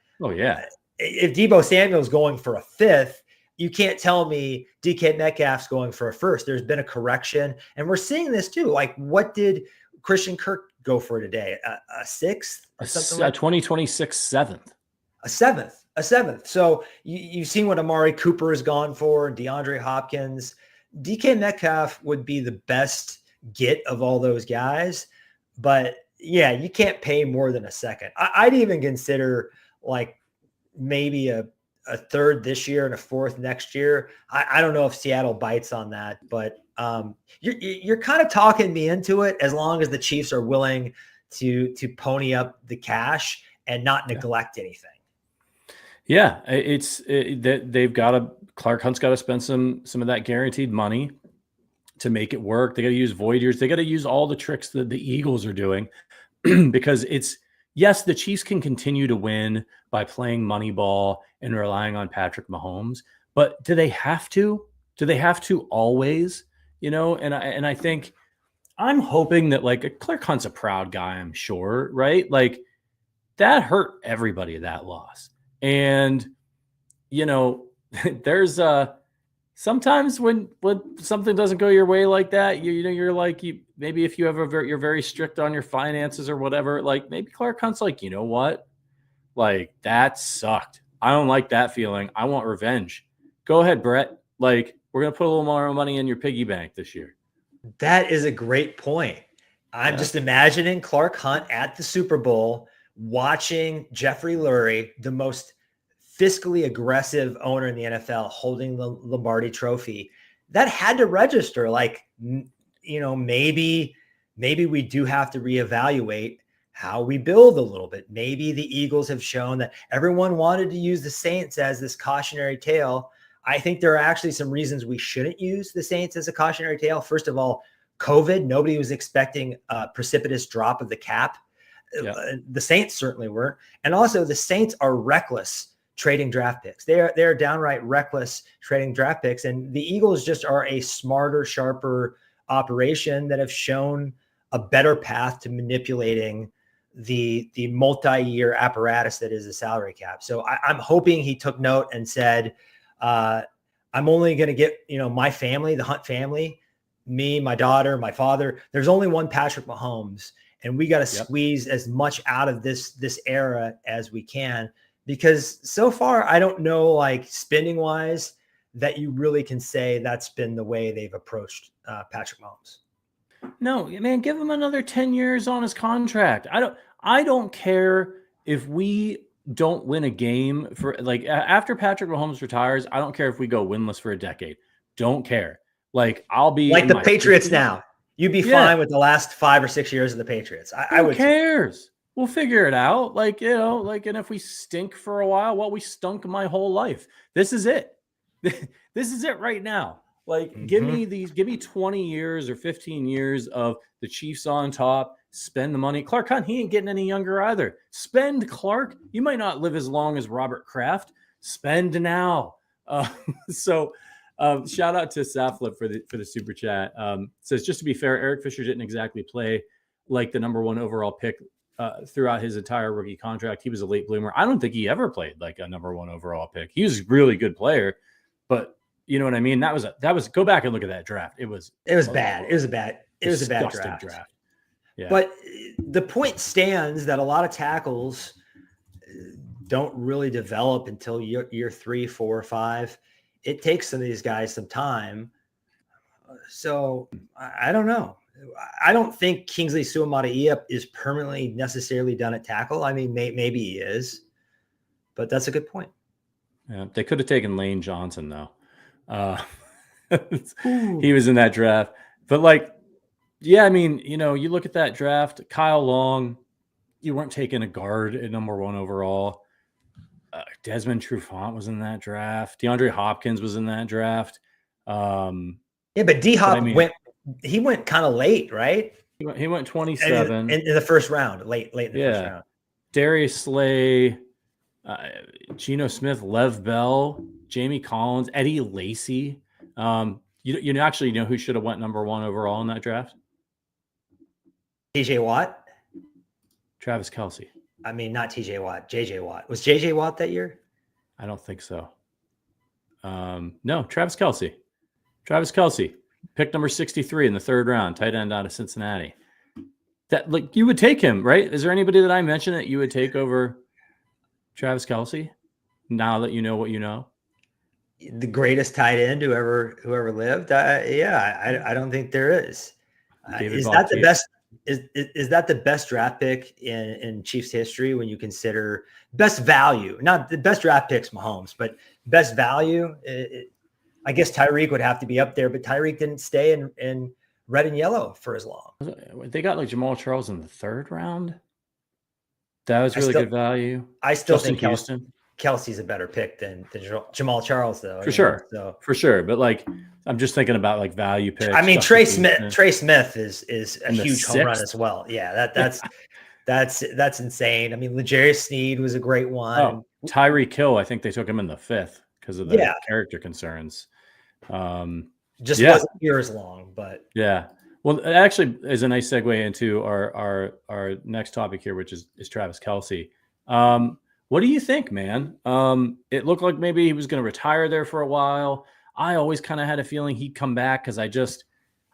if Deebo Samuel's going for a fifth, you can't tell me DK Metcalf's going for a first. There's been a correction, and we're seeing this too. Like, what did Christian Kirk go for today? A sixth? A 2026 seventh. A seventh. So you've seen what Amari Cooper has gone for, DeAndre Hopkins. DK Metcalf would be the best get of all those guys. But yeah, you can't pay more than a second. I'd even consider like maybe a third this year and a fourth next year. I don't know if Seattle bites on that, but you're kind of talking me into it as long as the Chiefs are willing to pony up the cash and not neglect anything. Yeah, they've got to. Clark Hunt's got to spend some of that guaranteed money to make it work. They got to use void years. They got to use all the tricks that the Eagles are doing because yes, the Chiefs can continue to win by playing money ball and relying on Patrick Mahomes, but do they have to? Do they have to always? And I think I'm hoping that like Clark Hunt's a proud guy, I'm sure, right? Like that hurt everybody, that loss. And, there's sometimes when something doesn't go your way like that, you're like, maybe if you have you're very strict on your finances or whatever, like maybe Clark Hunt's like, you know what? Like that sucked. I don't like that feeling. I want revenge. Go ahead, Brett. Like we're going to put a little more money in your piggy bank this year. That is a great point. I'm just imagining Clark Hunt at the Super Bowl watching Jeffrey Lurie, the most fiscally aggressive owner in the NFL, holding the Lombardi trophy. That had to register like, maybe we do have to reevaluate how we build a little bit. Maybe the Eagles have shown that everyone wanted to use the Saints as this cautionary tale. I think there are actually some reasons we shouldn't use the Saints as a cautionary tale. First of all, COVID, nobody was expecting a precipitous drop of the cap. Yeah. The Saints certainly weren't. And also the Saints are reckless trading draft picks. They're downright reckless trading draft picks. And the Eagles just are a smarter, sharper operation that have shown a better path to manipulating the multi-year apparatus that is the salary cap. So I'm hoping he took note and said, I'm only going to get, my family, the Hunt family, me, my daughter, my father, there's only one Patrick Mahomes, and we got to squeeze as much out of this era as we can, because so far, I don't know, like spending wise, that you really can say that's been the way they've approached Patrick Mahomes. No, man, give him another 10 years on his contract. I don't care if we don't win a game for like after Patrick Mahomes retires. I don't care if we go winless for a decade. Don't care. Like I'll be like the Patriots 50s. Now. You'd be fine with the last 5 or 6 years of the Patriots. Who cares? We'll figure it out. Like, and if we stink for a while, well, we stunk my whole life. This is it. This is it right now. Like, give me 20 years or 15 years of the Chiefs on top. Spend the money. Clark Hunt, he ain't getting any younger either. Spend, Clark. You might not live as long as Robert Kraft. Spend now. Shout out to Saflip for the super chat. Says, just to be fair, Eric Fisher didn't exactly play like the number 1 overall pick throughout his entire rookie contract. He was a late bloomer. I don't think he ever played like a number 1 overall pick. He was a really good player, but you know what I mean? That was go back and look at that draft. It was bad. It was a bad draft. Yeah. But the point stands that a lot of tackles don't really develop until year 3, 4, 5. It takes some of these guys some time. So I don't know. I don't think Kingsley Suamataia is permanently necessarily done at tackle. I mean, maybe he is, but that's a good point. Yeah, they could have taken Lane Johnson though. He was in that draft, but like, yeah, I mean, you look at that draft, Kyle Long, you weren't taking a guard at number 1 overall. Desmond Trufant was in that draft. DeAndre Hopkins was in that draft. Yeah, but D-Hop went kind of late, right? He went 27 in the first round, late in the first round. Darius Slay, Geno Smith, Lev Bell, Jamie Collins, Eddie Lacy. You actually know who should have went number 1 overall in that draft? TJ Watt? Travis Kelce. I mean, not TJ Watt, JJ Watt. Was JJ Watt that year? I don't think so. No, Travis Kelce. Travis Kelce, pick number 63 in the 3rd round, tight end out of Cincinnati. That, like, you would take him, right? Is there anybody that I mentioned that you would take over Travis Kelce? Now that you know what you know, the greatest tight end who ever lived. I don't think there is. Is that the best? Is that the best draft pick in Chiefs history when you consider best value? Not the best draft picks, Mahomes, but best value. I guess Tyreek would have to be up there, but Tyreek didn't stay in red and yellow for as long. They got like Jamal Charles in the 3rd round. That was really good value. I still think Kelce's a better pick than Jamal Charles, though. For sure. But like, I'm just thinking about like value picks. I mean, Trey Smith is a huge home run as well. Yeah, that's insane. I mean, L'Jarius Sneed was a great one. Oh, Tyreek Hill, I think they took him in the 5th because of the character concerns. Wasn't years long, but yeah. Well, it actually is a nice segue into our next topic here, which is Travis Kelce. What do you think, man? It looked like maybe he was going to retire there for a while. I always kind of had a feeling he'd come back because I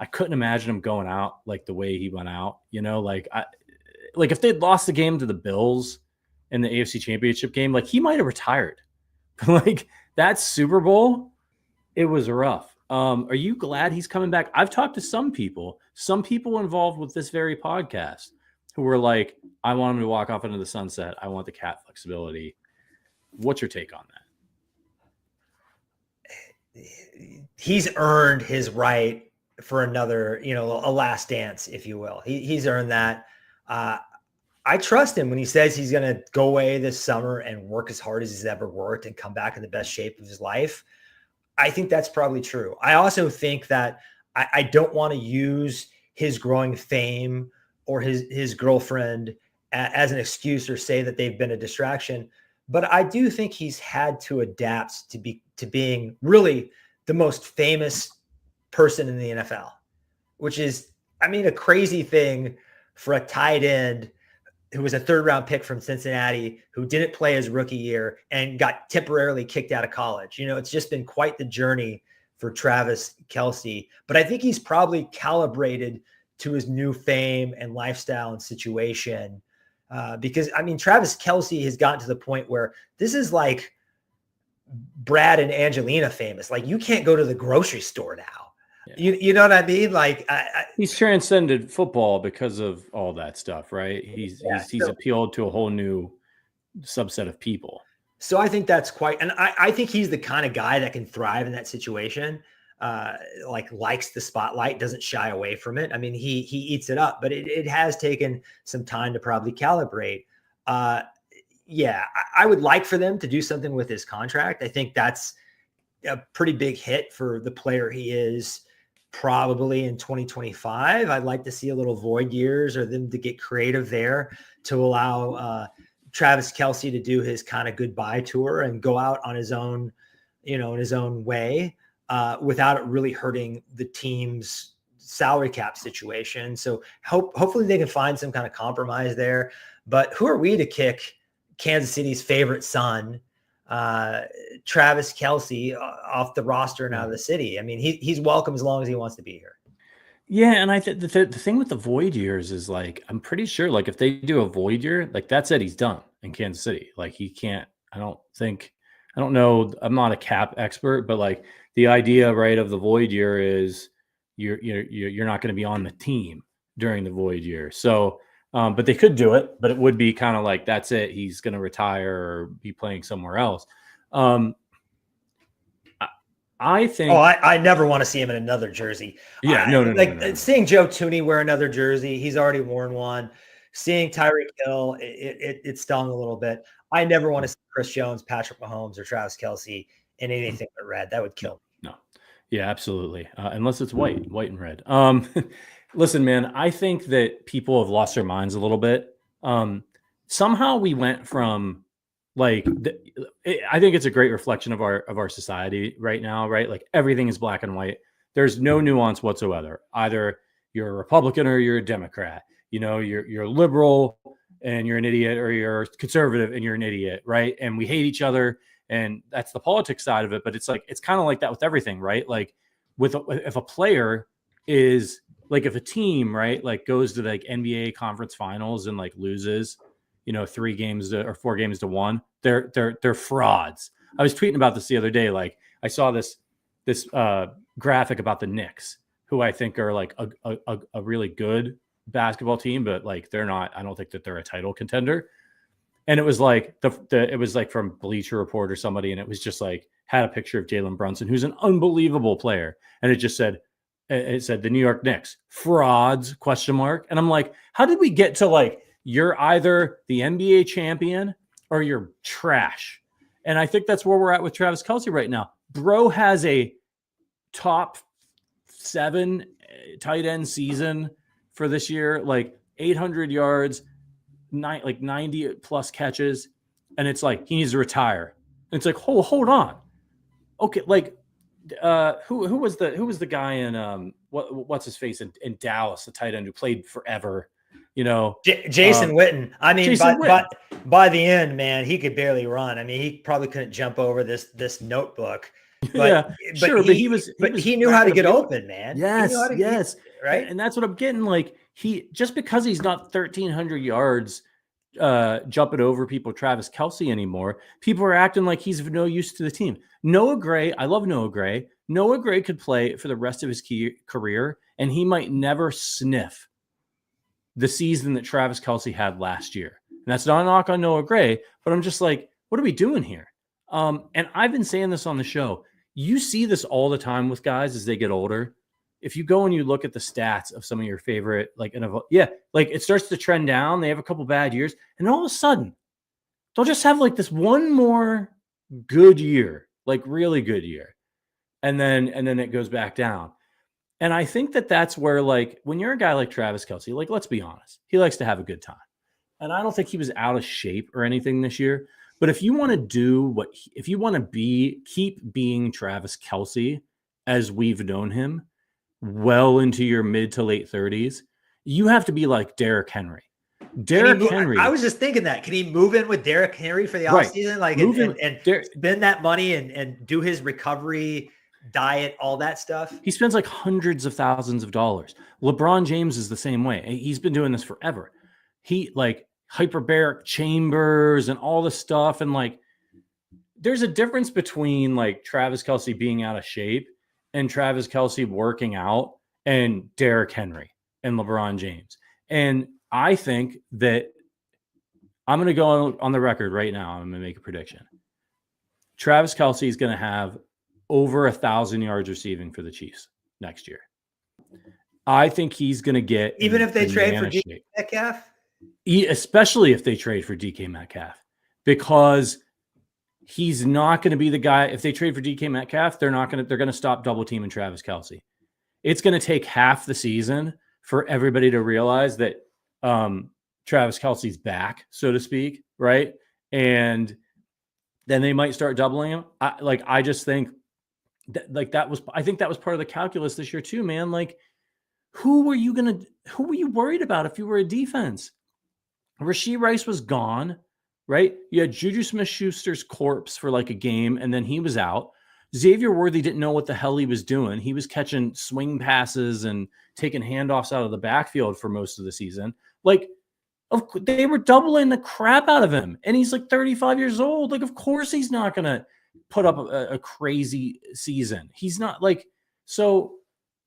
couldn't imagine him going out like the way he went out. Like if they'd lost the game to the Bills in the AFC Championship game, like he might have retired. Like that Super Bowl, it was rough. Are you glad he's coming back? I've talked to some people involved with this very podcast who were like, I want him to walk off into the sunset. I want the cap flexibility. What's your take on that? He's earned his right for another, a last dance, if you will. He's earned that. I trust him when he says he's going to go away this summer and work as hard as he's ever worked and come back in the best shape of his life. I think that's probably true. I also think that I don't want to use his growing fame or his girlfriend as an excuse or say that they've been a distraction. But I do think he's had to adapt to being really the most famous person in the NFL, which is, a crazy thing for a tight end who was a 3rd-round pick from Cincinnati, who didn't play his rookie year and got temporarily kicked out of college. It's just been quite the journey for Travis Kelce. But I think he's probably calibrated to his new fame and lifestyle and situation. Because, Travis Kelce has gotten to the point where this is like Brad and Angelina famous. Like, you can't go to the grocery store now. Yeah. You know what I mean? Like he's transcended football because of all that stuff, right? He's appealed to a whole new subset of people. So I think that's and I think he's the kind of guy that can thrive in that situation. Likes the spotlight, doesn't shy away from it. He eats it up, but it has taken some time to probably calibrate. I would like for them to do something with his contract. I think that's a pretty big hit for the player he is. Probably in 2025, I'd like to see a little void years or them to get creative there to allow Travis Kelce to do his kind of goodbye tour and go out on his own, in his own way without it really hurting the team's salary cap situation. So hopefully they can find some kind of compromise there. But who are we to kick Kansas City's favorite son, Travis Kelce, off the roster and out of the city? He's welcome as long as he wants to be here. Yeah, and I think the thing with the void years is like, I'm pretty sure like if they do a void year, like that's it, he's done in Kansas City. Like he can't. I don't know. I'm not a cap expert, but like the idea, right, of the void year is you're not going to be on the team during the void year. So, but they could do it, but it would be kind of like, that's it. He's going to retire or be playing somewhere else. I think. Oh, I never want to see him in another jersey. Yeah, no. Seeing Joe Thuney wear another jersey, he's already worn one. Seeing Tyreek Hill, it stung a little bit. I never want to see Chris Jones, Patrick Mahomes, or Travis Kelce in anything but red. That would kill me. No. Yeah, absolutely. Unless it's white and red. Listen, man, I think that people have lost their minds a little bit. Somehow we went from I think it's a great reflection of our society right now, right? Like everything is black and white. There's no nuance whatsoever. Either you're a Republican or you're a Democrat. You're liberal and you're an idiot, or you're conservative and you're an idiot, right? And we hate each other, and that's the politics side of it. But it's kind of like that with everything, right? Like if a player is like, if a team, right, like goes to like NBA conference finals and like loses, 3 games or 4 games to 1, they're frauds. I was tweeting about this the other day. Like I saw this graphic about the Knicks, who I think are like a really good basketball team, but like they're not. I don't think that they're a title contender. And it was like it was like from Bleacher Report or somebody, and it was just like had a picture of Jalen Brunson, who's an unbelievable player, and it just said the New York Knicks frauds ? And I'm like, how did we get to like, you're either the NBA champion or you're trash? And I think that's where we're at with Travis Kelce right now. Bro has a top 7 tight end season for this year, like 800 yards, 90 plus catches. And it's like, he needs to retire. And it's like, hold on. Okay. Like, who was the guy in, what's his face in Dallas, the tight end who played forever? Jason Witten. By the end, man, he could barely run. He probably couldn't jump over this notebook But, sure. But he knew how to get open, man. Yes. Right. And that's what I'm getting. Like just because he's not 1,300 yards jumping over people, Travis Kelce anymore, people are acting like he's of no use to the team. Noah Gray, I love Noah Gray. Noah Gray could play for the rest of his career, and he might never sniff the season that Travis Kelce had last year. And that's not a knock on Noah Gray, but I'm just like, what are we doing here? And I've been saying this on the show. You see this all the time with guys as they get older. If you go and you look at the stats of some of your favorite, like it starts to trend down. They have a couple bad years, and all of a sudden, they'll just have like this one more good year, like really good year, and then it goes back down. And I think that's where, like, when you're a guy like Travis Kelce, like, let's be honest, he likes to have a good time. And I don't think he was out of shape or anything this year. But if you want to do if you want to keep being Travis Kelce as we've known him well into your mid to late 30s, you have to be like Derrick Henry. Henry. I was just thinking that. Can he move in with Derrick Henry for the offseason? Like, and spend that money and do his recovery diet, all that stuff? He spends like hundreds of thousands of dollars. LeBron James is the same way. He's been doing this forever. He like hyperbaric chambers and all this stuff. And like, there's a difference between like Travis Kelce being out of shape and Travis Kelce working out and Derrick Henry and LeBron James. And I think that I'm going to go on the record right now. I'm going to make a prediction. Travis Kelce is going to have over 1,000 yards receiving for the Chiefs next year. I think he's going to get, even if they trade for DK Metcalf, especially if they trade for DK Metcalf, because he's not going to be the guy. If they trade for DK Metcalf, they're going to stop double teaming Travis Kelce. It's going to take half the season for everybody to realize that Travis Kelce's back, so to speak, right? And then they might start doubling him. I just think that was part of the calculus this year too, man. Like, who were you worried about if you were a defense? Rashee Rice was gone, right? You had Juju Smith-Schuster's corpse for like a game, and then he was out. Xavier Worthy didn't know what the hell he was doing. He was catching swing passes and taking handoffs out of the backfield for most of the season. Like, they were doubling the crap out of him, and he's like 35 years old. Like, of course he's not going to put up a crazy season. He's not like, so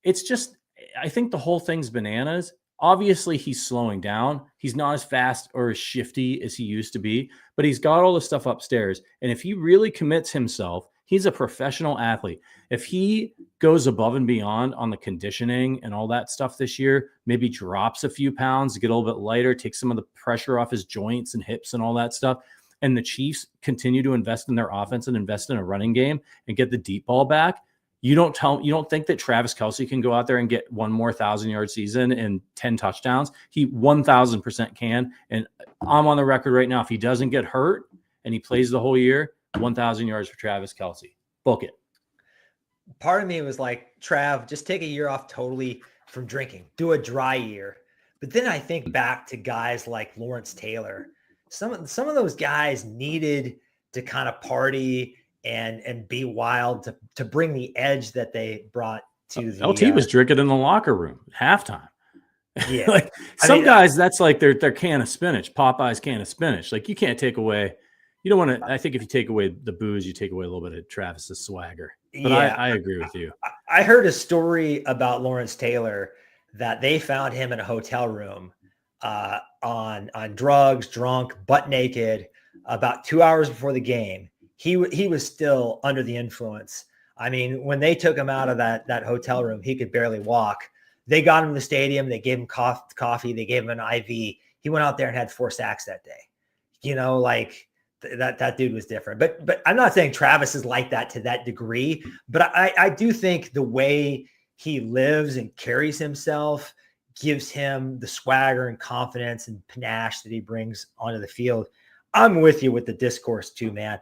it's just, I think the whole thing's bananas. Obviously, he's slowing down. He's not as fast or as shifty as he used to be, but he's got all the stuff upstairs. And if he really commits himself, he's a professional athlete. If he goes above and beyond on the conditioning and all that stuff this year, maybe drops a few pounds to get a little bit lighter, takes some of the pressure off his joints and hips and all that stuff, and the Chiefs continue to invest in their offense and invest in a running game and get the deep ball back, you don't think that Travis Kelce can go out there and get one more 1,000-yard season and 10 touchdowns? He 1,000% can. And I'm on the record right now. If he doesn't get hurt and he plays the whole year, 1,000 yards for Travis Kelce. Book it. Part of me was like, Trav, just take a year off totally from drinking. Do a dry year. But then I think back to guys like Lawrence Taylor. Some of those guys needed to kind of party and be wild to bring the edge that they brought to the LT was drinking in the locker room halftime. Yeah. Like guys, that's like their can of spinach, Popeye's can of spinach. Like, you can't take away, you don't want to, I think if you take away the booze, you take away a little bit of Travis's swagger. But yeah, I agree with you. I heard a story about Lawrence Taylor that they found him in a hotel room on drugs, drunk, butt naked, about 2 hours before the game. He was still under the influence. I mean, when they took him out of that hotel room, he could barely walk. They got him to the stadium. They gave him coffee. They gave him an IV. He went out there and had 4 sacks that day. You know, like that dude was different. But I'm not saying Travis is like that to that degree. But I do think the way he lives and carries himself gives him the swagger and confidence and panache that he brings onto the field. I'm with you with the discourse too, man.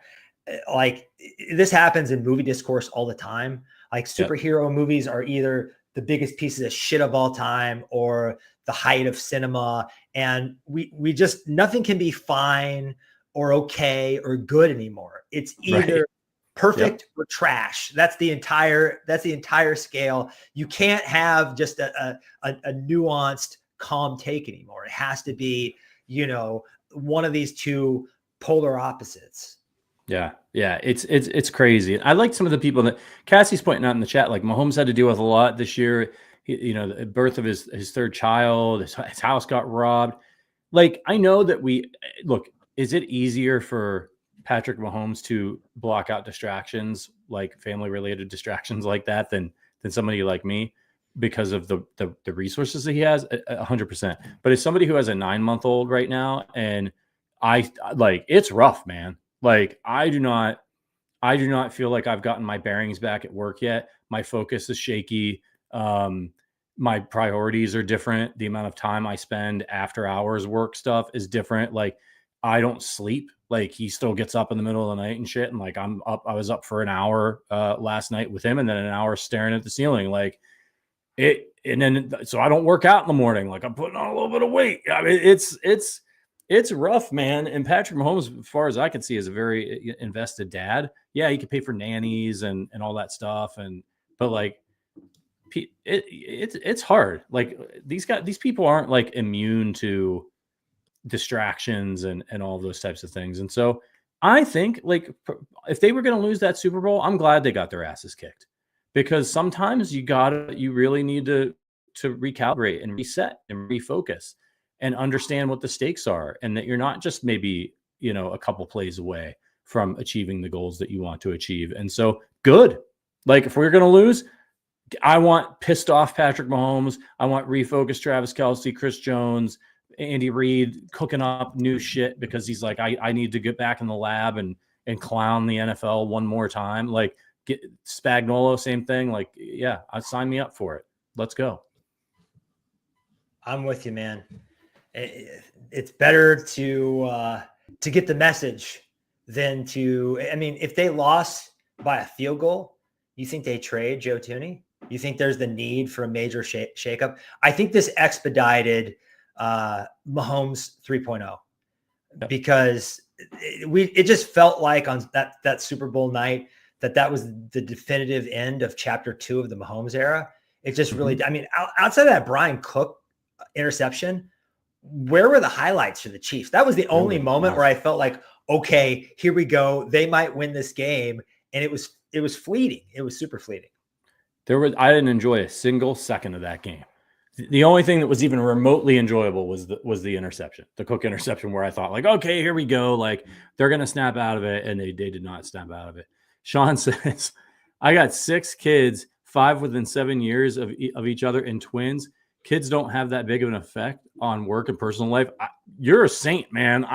Like, this happens in movie discourse all the time. Like, superhero movies are either the biggest pieces of shit of all time or the height of cinema. And we just, nothing can be fine or okay or good anymore. It's either perfect or trash. That's the entire scale. You can't have just a nuanced, calm take anymore. It has to be, one of these two polar opposites. Yeah. It's crazy. I like some of the people that Cassie's pointing out in the chat, like Mahomes had to deal with a lot this year. The birth of his third child, his house got robbed. Like, I know that is it easier for Patrick Mahomes to block out distractions, like family related distractions like that, than somebody like me, because of the resources that he has? 100%. But as somebody who has a 9-month-old right now, and it's rough, man. Like, I do not feel like I've gotten my bearings back at work yet. My focus is shaky. My priorities are different. The amount of time I spend after hours work stuff is different. Like, I don't sleep. Like, he still gets up in the middle of the night and shit. And like, I was up for an hour last night with him, and then an hour staring at the ceiling. Like so I don't work out in the morning. Like, I'm putting on a little bit of weight. I mean, it's rough, man. And Patrick Mahomes, as far as I can see, is a very invested dad. Yeah, he could pay for nannies and all that stuff. But like, it's hard. Like, these people aren't like immune to distractions and all those types of things. And so I think, like, if they were going to lose that Super Bowl, I'm glad they got their asses kicked, because sometimes you really need to recalibrate and reset and refocus and understand what the stakes are, and that you're not just maybe, a couple plays away from achieving the goals that you want to achieve. And so, good. Like, if we're going to lose, I want pissed off Patrick Mahomes. I want refocused Travis Kelce, Chris Jones, Andy Reid cooking up new shit because he's like, I need to get back in the lab and clown the NFL one more time. Like, get Spagnuolo, same thing. Like, yeah, sign me up for it. Let's go. I'm with you, man. It's better to get the message than to. I mean, if they lost by a field goal, you think they trade Joe Thuney? You think there's the need for a major shakeup? I think this expedited Mahomes 3.0 because it just felt like on that Super Bowl night that was the definitive end of chapter 2 of the Mahomes era. It just really, I mean, outside of that Brian Cook interception, where were the highlights for the Chiefs? That was the only moment where I felt like, okay, here we go. They might win this game. And it was fleeting. It was super fleeting. I didn't enjoy a single second of that game. The only thing that was even remotely enjoyable was the interception, the Cook interception, where I thought, like, okay, here we go. Like, they're going to snap out of it. And they did not snap out of it. Sean says, I got 6 kids, 5 within 7 years of each other, and twins. Kids don't have that big of an effect on work and personal life. You're a saint, man.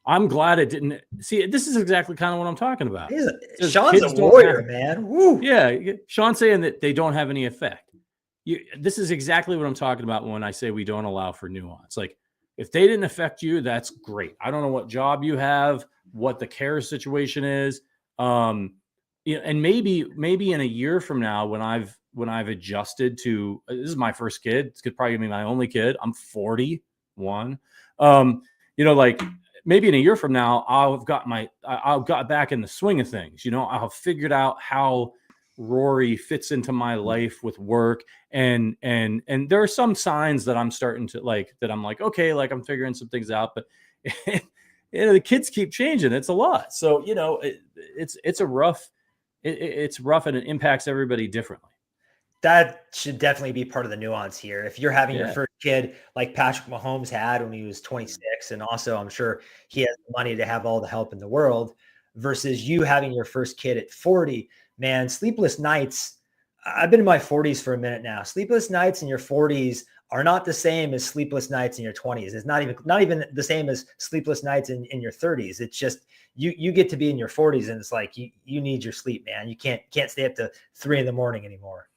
I'm glad it didn't. See, this is exactly kind of what I'm talking about. Sean's a warrior, man. Woo. Yeah, Sean's saying that they don't have any effect. This is exactly what I'm talking about when I say we don't allow for nuance. Like, if they didn't affect you, that's great. I don't know what job you have, what the care situation is. And maybe in a year from now, when I've adjusted to, this is my first kid. It's probably gonna be my only kid. I'm 41. Like, maybe in a year from now, I'll got back in the swing of things. I'll have figured out how Rory fits into my life with work. And there are some signs that I'm starting to like, that I'm like, okay, like, I'm figuring some things out, but the kids keep changing. It's a lot. So, it's rough and it impacts everybody differently. That should definitely be part of the nuance here. If you're having your first kid like Patrick Mahomes had when he was 26, and also I'm sure he has the money to have all the help in the world, versus you having your first kid at 40, man, sleepless nights. I've been in my 40s for a minute now. Sleepless nights in your 40s are not the same as sleepless nights in your 20s. It's not even the same as sleepless nights in your 30s. It's just you get to be in your 40s, and it's like you need your sleep, man. You can't stay up to 3 a.m. anymore.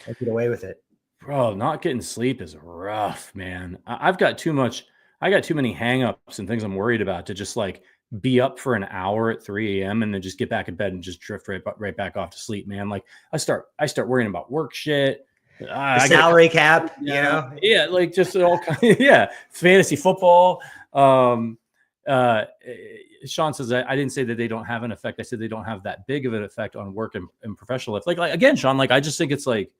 I get away with it. Bro, not getting sleep is rough, man. I've got too many hangups and things I'm worried about to just like be up for an hour at 3 a.m. and then just get back in bed and just drift right back off to sleep, man. Like, I start worrying about work shit. Salary cap, Yeah, like, just all kinds. Yeah, fantasy football. Sean says, I didn't say that they don't have an effect. I said they don't have that big of an effect on work and professional life. Like again, Sean, like I just think it's like,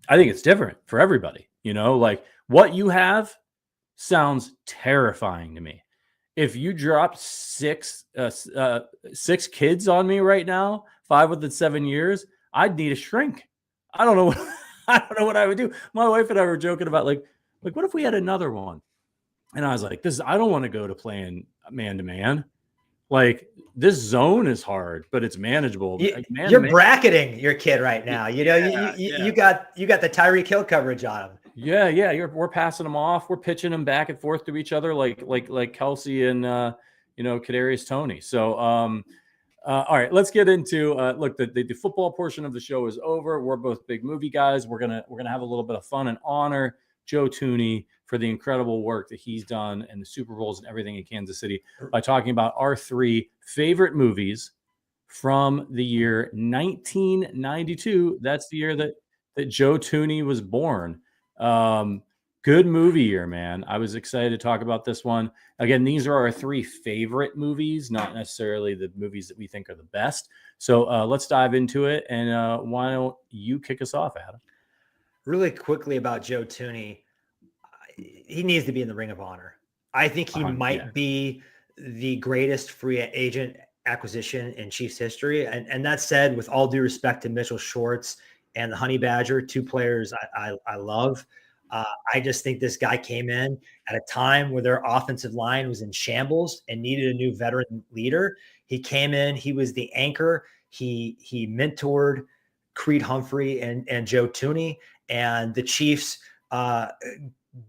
I think it's different for everybody. Like what you have sounds terrifying to me. If you drop six kids on me right now, 5 within 7 years, I'd need a shrink. I don't know. I don't know what I would do. My wife and I were joking about like, what if we had another one? And I was like, I don't want to go to playing man to man. Like this zone is hard, but it's manageable. You're bracketing your kid right now. You got the Tyreek Hill coverage on him. Yeah. We're passing them off. We're pitching them back and forth to each other, like Kelce and Kadarius Toney. So, all right, let's get into look. The football portion of the show is over. We're both big movie guys. We're gonna have a little bit of fun and honor Joe Thuney for the incredible work that he's done and the Super Bowls and everything in Kansas City by talking about our 3 favorite movies from the year 1992. That's the year that Joe Thuney was born. Good movie year, man. I was excited to talk about this one. Again, these are our 3 favorite movies, not necessarily the movies that we think are the best. So let's dive into it. And why don't you kick us off, Adam? Really quickly about Joe Thuney. He needs to be in the Ring of Honor. I think he might be the greatest free agent acquisition in Chiefs history. And that said, with all due respect to Mitchell Schwartz and the Honey Badger, 2 players I love. I just think this guy came in at a time where their offensive line was in shambles and needed a new veteran leader. He came in, he was the anchor. He mentored Creed Humphrey and Joe Thuney, and the Chiefs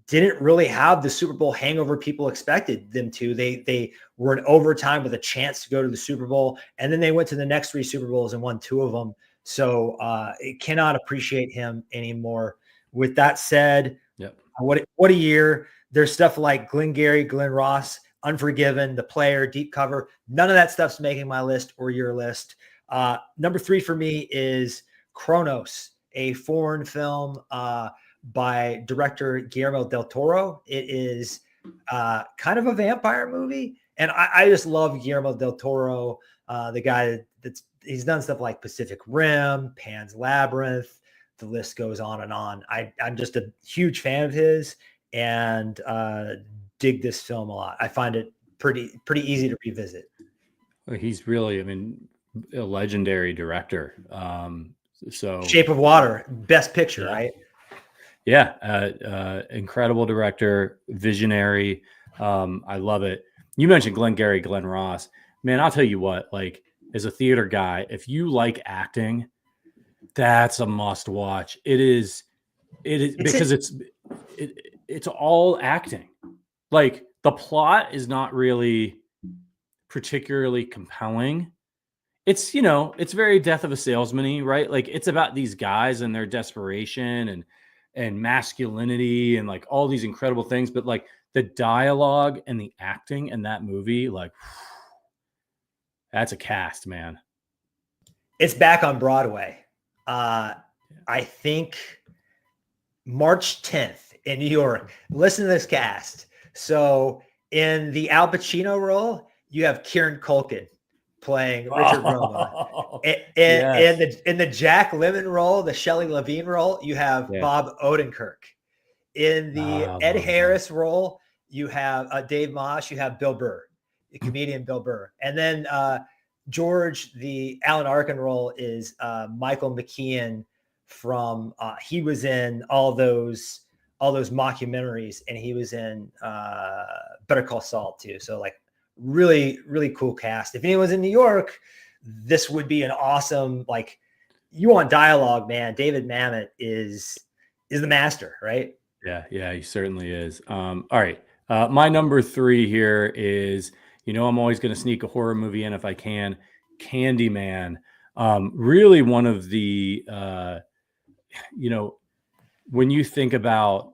didn't really have the Super Bowl hangover people expected them to. They were in overtime with a chance to go to the Super Bowl, and then they went to the next 3 Super Bowls and won 2 of them. So cannot appreciate him anymore. With that said, what a year. There's stuff like Glengarry, Glenn Ross, Unforgiven, The Player, Deep Cover. None of that stuff's making my list or your list. Number 3 for me is Kronos, a foreign film by director Guillermo del Toro. It is kind of a vampire movie. And I just love Guillermo del Toro, the guy he's done stuff like Pacific Rim, Pan's Labyrinth. The list goes on and on. I'm just a huge fan of his and dig this film a lot. I find it pretty easy to revisit. He's really, a legendary director. So Shape of Water, best picture, right? Yeah. Incredible director, visionary. I love it. You mentioned Glengarry Glen Ross. Man, I'll tell you what, like as a theater guy, if you like acting, that's a must watch. It is because it's all acting. Like the plot is not really particularly compelling. It's, it's very Death of a Salesman-y, right? Like it's about these guys and their desperation and masculinity and like all these incredible things. But like the dialogue and the acting in that movie, like that's a cast, man. It's back on Broadway. I think March 10th in New York. Listen to this cast. So in the Al Pacino role, you have Kieran Culkin playing Richard Roma. In the Jack Lemmon role, the Shelley Levine role, you have Bob Odenkirk. In the Ed Harris role, you have Dave Mosh, you have Bill Burr, the comedian Bill Burr. And then George, the Alan Arkin role, is Michael McKean from he was in all those mockumentaries, and he was in Better Call Saul too. So like really, really cool cast. If anyone's in New York, this would be an awesome, like, you want dialogue, man. David Mamet is the master, right? Yeah, he certainly is. All right. My number 3 here is, I'm always going to sneak a horror movie in if I can. Candyman. Really one of the, when you think about,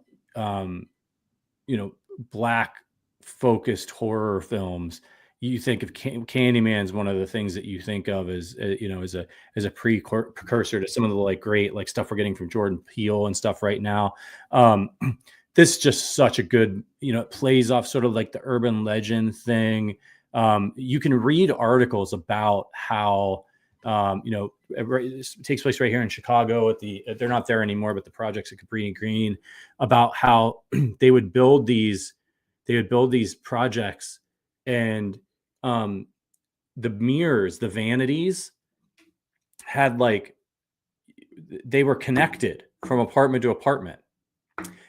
Black focused horror films, you think of Candyman's one of the things that you think of as a precursor to some of the like great like stuff we're getting from Jordan Peele and stuff right now. This is just such a good, it plays off sort of like the urban legend thing. You can read articles about how, it takes place right here in Chicago they're not there anymore, but the projects at Cabrini Green, about how they would build these projects, and the mirrors, the vanities had they were connected from apartment to apartment,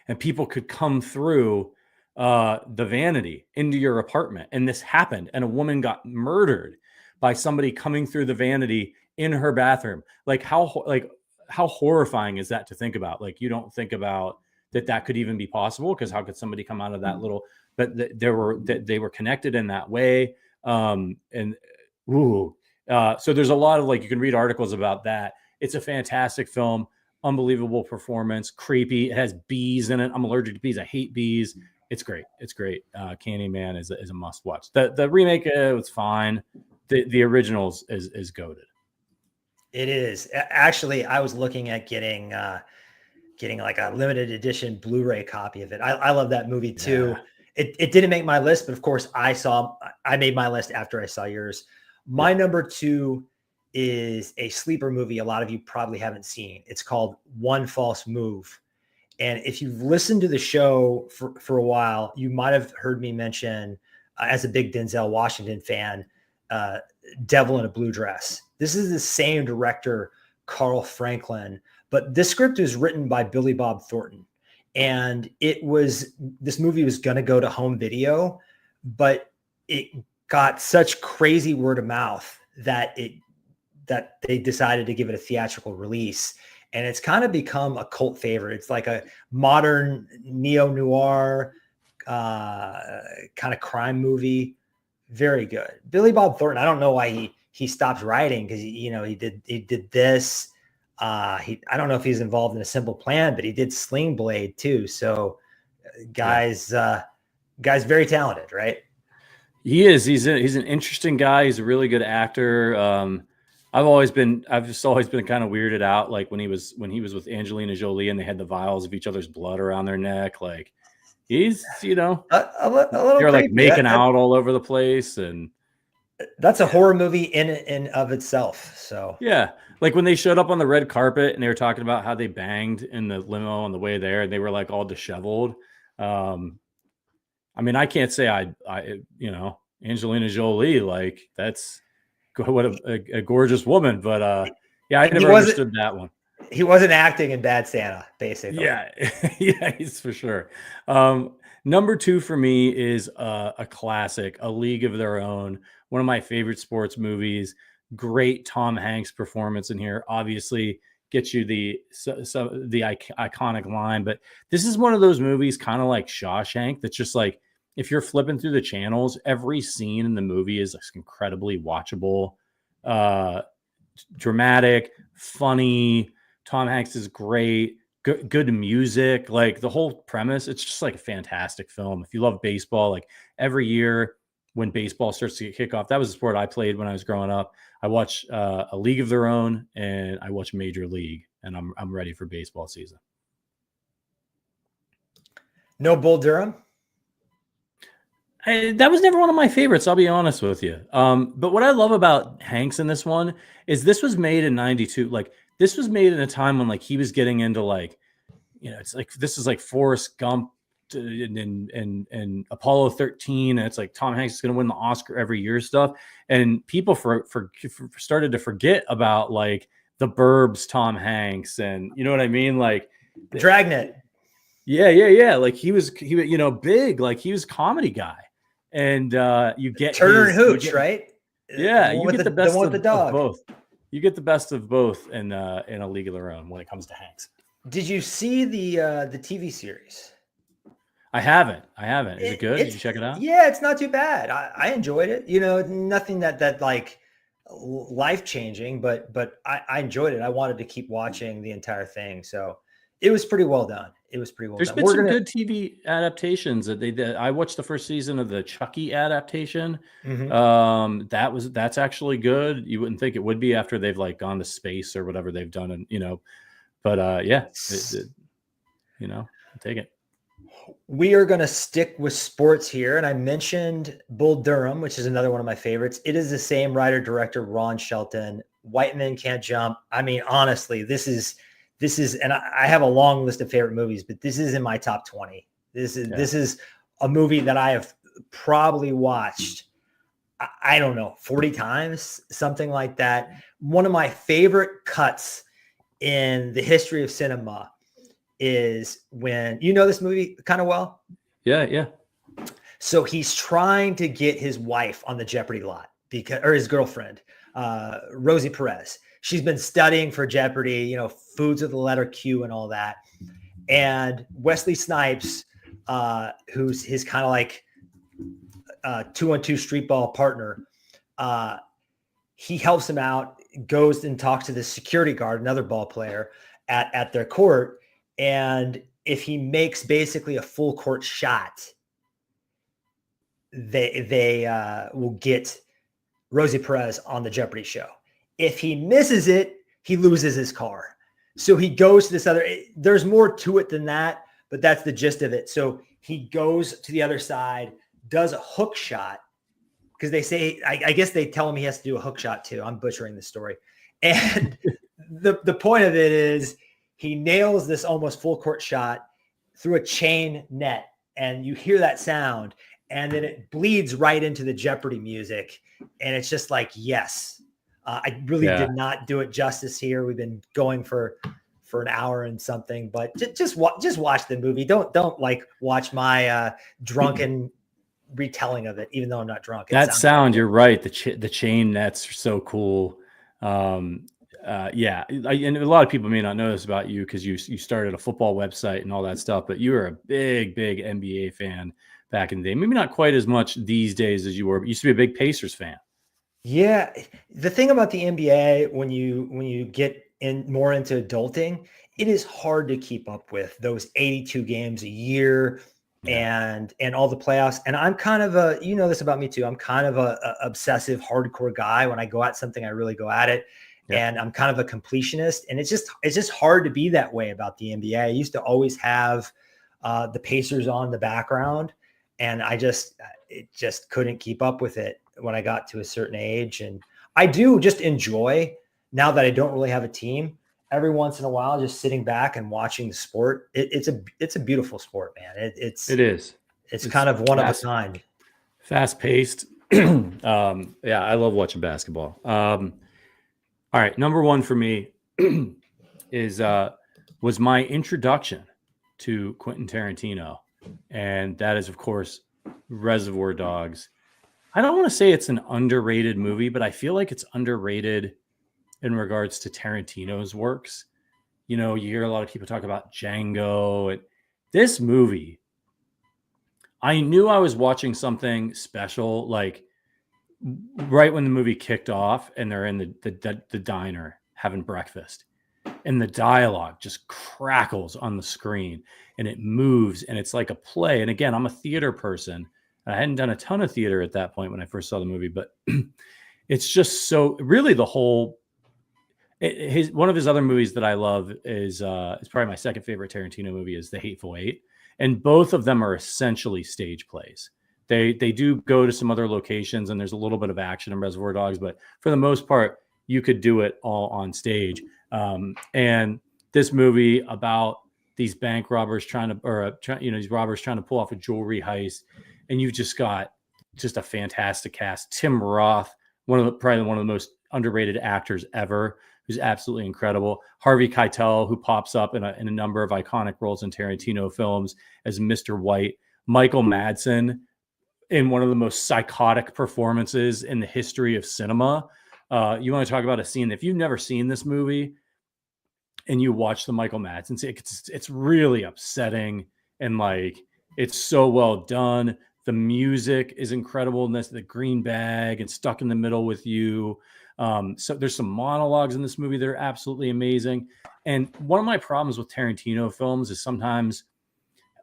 and people could come through the vanity into your apartment. And this happened, and a woman got murdered by somebody coming through the vanity in her bathroom. How horrifying is that to think about? You don't think about that could even be possible, because how could somebody come out of that little, but they were connected in that way. So there's a lot of you can read articles about that. It's a fantastic film, unbelievable performance, creepy. It has bees in it. I'm allergic to bees. I hate bees. It's great. It's great. Candyman is a must watch. The remake was fine. The originals is goated. It is. Actually, I was looking at getting like a limited edition Blu-ray copy of it. I love that movie too. Yeah. It didn't make my list, but of course I made my list after I saw yours. My number 2 is a sleeper movie a lot of you probably haven't seen. It's called One False Move. And if you've listened to the show for a while, you might have heard me mention, as a big Denzel Washington fan, Devil in a Blue Dress. This is the same director, Carl Franklin, but this script was written by Billy Bob Thornton. And this movie was going to go to home video, but it got such crazy word of mouth that they decided to give it a theatrical release. And it's kind of become a cult favorite. It's like a modern neo-noir kind of crime movie. Very good. Billy Bob Thornton, I don't know why he stopped writing, because he did this. I don't know if he's involved in A Simple Plan, but he did Sling Blade too. So guy's very talented, right? He is. He's an interesting guy. He's a really good actor. I've just always been kind of weirded out, when he was with Angelina Jolie and they had the vials of each other's blood around their neck. He's, a little you're creepy. making out all over the place, and that's a horror movie in and of itself. So yeah, when they showed up on the red carpet and they were talking about how they banged in the limo on the way there, and they were all disheveled. I can't say Angelina Jolie, that's what a gorgeous woman, but I never understood that one. He wasn't acting in Bad Santa, basically. Yeah, yeah, he's for sure. Number 2 for me is a classic, A League of Their Own, one of my favorite sports movies. Great Tom Hanks performance in here. Obviously, gets you the iconic line, but this is one of those movies, kind of like Shawshank, that's just if you're flipping through the channels, every scene in the movie is incredibly watchable, dramatic, funny. Tom Hanks is great. Good music. The whole premise, it's just a fantastic film. If you love baseball, every year when baseball starts to kick off, that was the sport I played when I was growing up. I watch A League of Their Own, and I watch Major League, and I'm ready for baseball season. No Bull Durham? That was never one of my favorites, I'll be honest with you. But what I love about Hanks in this one is this was made in 92. This was made in a time when he was getting into it's this is Forrest Gump and Apollo 13. And it's Tom Hanks is going to win the Oscar every year stuff. And people started to forget about the Burbs, Tom Hanks. And you know what I mean? Dragnet. Yeah. He was big, he was a comedy guy. And you get Turner and Hooch, right? Yeah, you get the best of both. You get the best of both in A League of Their Own when it comes to Hanks. Did you see the TV series? I haven't. Is it good? Did you check it out? Yeah, it's not too bad. I enjoyed it. Nothing that life changing, but I enjoyed it. I wanted to keep watching the entire thing, so it was pretty well done. There's been some good TV adaptations that they did. I watched the first season of the Chucky adaptation. Mm-hmm. That's actually good. You wouldn't think it would be after they've gone to space or whatever they've done, and but yeah, I'll take it. We are going to stick with sports here. And I mentioned Bull Durham, which is another one of my favorites. It is the same writer, director, Ron Shelton. White Men Can't Jump. I mean, honestly, this is, and I have a long list of favorite movies, but this is in my top 20. This is a movie that I have probably watched, I don't know, 40 times, something like that. One of my favorite cuts in the history of cinema is when, you know this movie kind of well? Yeah. So he's trying to get his wife on the Jeopardy lot or his girlfriend, Rosie Perez. She's been studying for Jeopardy, foods with the letter Q and all that. And Wesley Snipes, who's his kind of like 2-on-2 street ball partner, he helps him out, goes and talks to the security guard, another ball player at their court. And if he makes basically a full court shot, they will get Rosie Perez on the Jeopardy show. If he misses it, he loses his car. So he goes to this there's more to it than that, but that's the gist of it. So he goes to the other side, does a hook shot, because they say, I guess they tell him he has to do a hook shot too. I'm butchering the story. And the point of it is he nails this almost full court shot through a chain net, and you hear that sound, and then it bleeds right into the Jeopardy music. And it's just like, yes, I really did not do it justice here. We've been going for an hour and something, but just watch the movie. Don't like watch my drunken retelling of it, even though I'm not drunk. That sound, you're right. The chain nets are so cool. And a lot of people may not know this about you because you started a football website and all that stuff, but you were a big NBA fan back in the day. Maybe not quite as much these days as you were, but you used to be a big Pacers fan. Yeah. The thing about the NBA, when you get in more into adulting, it is hard to keep up with those 82 games a year and all the playoffs. And I'm kind of this about me too. I'm kind of a obsessive hardcore guy. When I go at something, I really go at it. Yeah. And I'm kind of a completionist, and it's just hard to be that way about the NBA. I used to always have the Pacers on the background, and it just couldn't keep up with it when I got to a certain age. And I do just enjoy, now that I don't really have a team, every once in a while, just sitting back and watching the sport. It's a beautiful sport, man. It's kind of one of a kind. Fast paced. I love watching basketball. All right, number one for me was my introduction to Quentin Tarantino, and that is, of course, Reservoir Dogs. I don't want to say it's an underrated movie, but I feel like it's underrated in regards to Tarantino's works. You hear a lot of people talk about Django. And this movie, I knew I was watching something special, like right when the movie kicked off and they're in the diner having breakfast, and the dialogue just crackles on the screen and it moves and it's like a play. And again, I'm a theater person. I hadn't done a ton of theater at that point when I first saw the movie, but it's just so really the whole, one of his other movies that I love is probably my second favorite Tarantino movie is The Hateful Eight. And both of them are essentially stage plays. They do go to some other locations, and there's a little bit of action in Reservoir Dogs, but for the most part, you could do it all on stage. And this movie about these bank robbers these robbers trying to pull off a jewelry heist, and you've just got a fantastic cast. Tim Roth, probably one of the most underrated actors ever, who's absolutely incredible. Harvey Keitel, who pops up in a number of iconic roles in Tarantino films as Mr. White. Michael Madsen, in one of the most psychotic performances in the history of cinema. You want to talk about a scene, if you've never seen this movie and you watch the Michael Madsen, it's really upsetting, and like, it's so well done. The music is incredible, and that's the green bag and Stuck in the Middle with You. So there's some monologues in this movie that are absolutely amazing. And one of my problems with Tarantino films is sometimes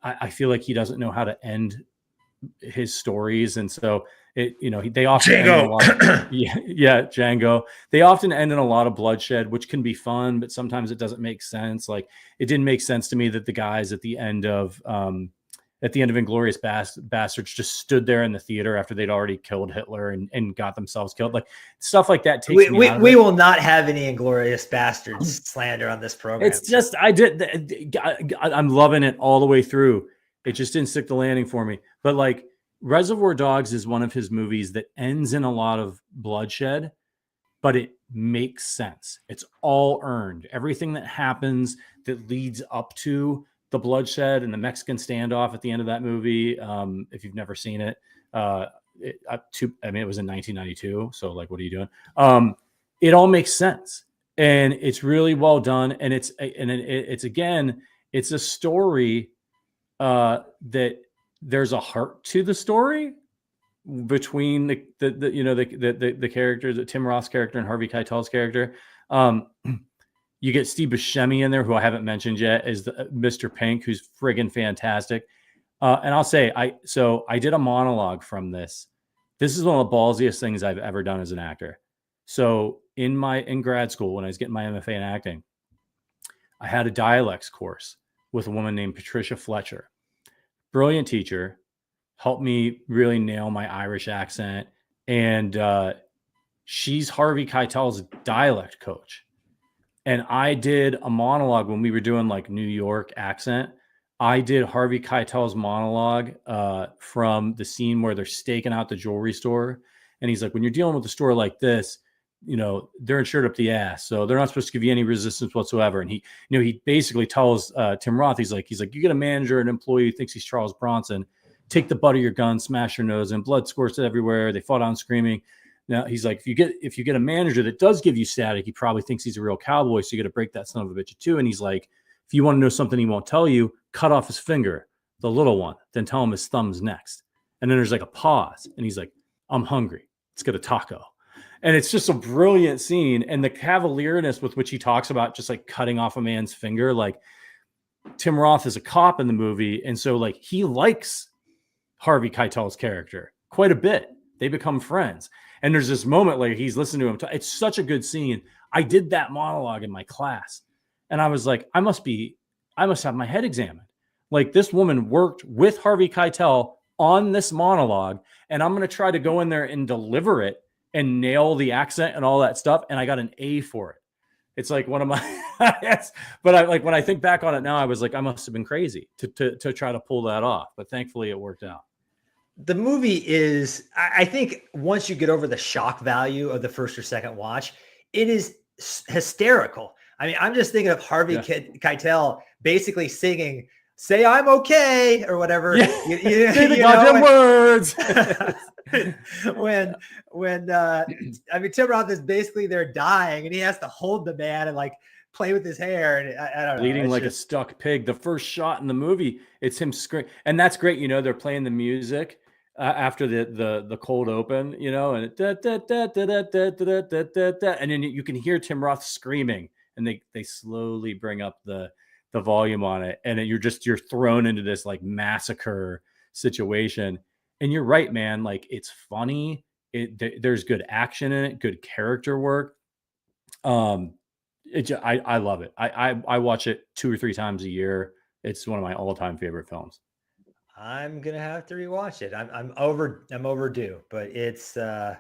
I feel like he doesn't know how to end his stories, and so they often Django. Django. They often end in a lot of bloodshed, which can be fun, but sometimes it doesn't make sense. Like, it didn't make sense to me that the guys at the end of at the end of Inglourious Bastards just stood there in the theater after they'd already killed Hitler and got themselves killed. Like stuff like that takes me out of we it. will not have any Inglourious Bastards slander on this program. It's just, I'm loving it all the way through. It just didn't stick the landing for me. But like Reservoir Dogs is one of his movies that ends in a lot of bloodshed, but it makes sense. It's all earned. Everything that happens that leads up to the bloodshed and the Mexican standoff at the end of that movie, if you've never seen it, it was in 1992. So like, what are you doing? It all makes sense. And it's really well done. And it's a story that there's a heart to the story between the characters, Tim Roth's character and Harvey Keitel's character. You get Steve Buscemi in there, who I haven't mentioned yet, is Mr. Pink, who's friggin' fantastic. And I'll say, I did a monologue from this. This is one of the ballsiest things I've ever done as an actor. So in grad school, when I was getting my MFA in acting, I had a dialects course with a woman named Patricia Fletcher. Brilliant teacher, helped me really nail my Irish accent. And she's Harvey Keitel's dialect coach. And I did a monologue when we were doing like New York accent. I did Harvey Keitel's monologue from the scene where they're staking out the jewelry store. And he's like, when you're dealing with a store like this, they're insured up the ass. So they're not supposed to give you any resistance whatsoever. And he basically tells Tim Roth, he's like, you get a manager, an employee who thinks he's Charles Bronson, take the butt of your gun, smash your nose, and blood squirts everywhere. They fall down screaming. Now he's like, if you get a manager that does give you static, he probably thinks he's a real cowboy. So you got to break that son of a bitch too. And he's like, if you want to know something he won't tell you, cut off his finger, the little one, then tell him his thumb's next. And then there's like a pause. And he's like, I'm hungry. Let's get a taco. And it's just a brilliant scene. And the cavalierness with which he talks about just like cutting off a man's finger, like Tim Roth is a cop in the movie. And so like he likes Harvey Keitel's character quite a bit. They become friends. And there's this moment like he's listening to him. It's such a good scene. I did that monologue in my class. And I was like, I must have my head examined. Like this woman worked with Harvey Keitel on this monologue. And I'm going to try to go in there and deliver it and nail the accent and all that stuff. And I got an A for it. It's like one of my, yes. But I like, when I think back on it now, I was like, I must've been crazy to try to pull that off. But thankfully it worked out. The movie is, I think once you get over the shock value of the first or second watch, it is hysterical. I mean, I'm just thinking of Harvey Keitel basically singing, "Say I'm okay" or whatever. Yeah. Say the goddamn words. when I mean, Tim Roth is basically there dying and he has to hold the man and like play with his hair. And I don't know. Bleeding like a stuck pig. The first shot in the movie, it's him screaming. And that's great. They're playing the music after the cold open, and and then you can hear Tim Roth screaming. And they slowly bring up the volume on it. And you're thrown into this like massacre situation. And you're right, man. Like it's funny. There's good action in it, good character work. I love it. I watch it 2 or 3 times a year. It's one of my all-time favorite films. I'm going to have to rewatch it. I'm overdue, but it's a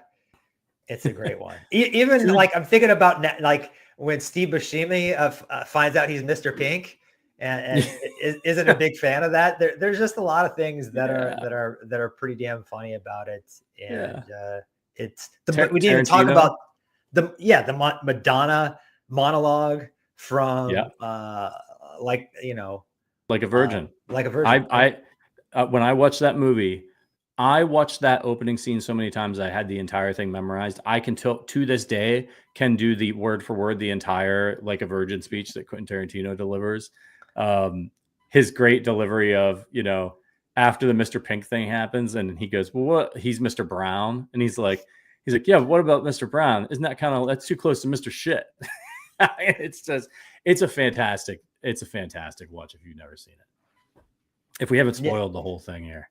great one. Even like I'm thinking about like when Steve Buscemi finds out he's Mr. Pink and isn't a big fan of that. There's just a lot of things that are pretty damn funny about it. And we didn't even talk about the Madonna monologue from like a virgin. When I watched that movie, I watched that opening scene so many times I had the entire thing memorized. I can to this day can do the word for word the entire Like a Virgin speech that Quentin Tarantino delivers. His great delivery of, after the Mr. Pink thing happens and he goes, well, what? He's Mr. Brown. And he's like, yeah, what about Mr. Brown? Isn't that that's too close to Mr. Shit? It's a fantastic watch if you've never seen it. If we haven't spoiled the whole thing here.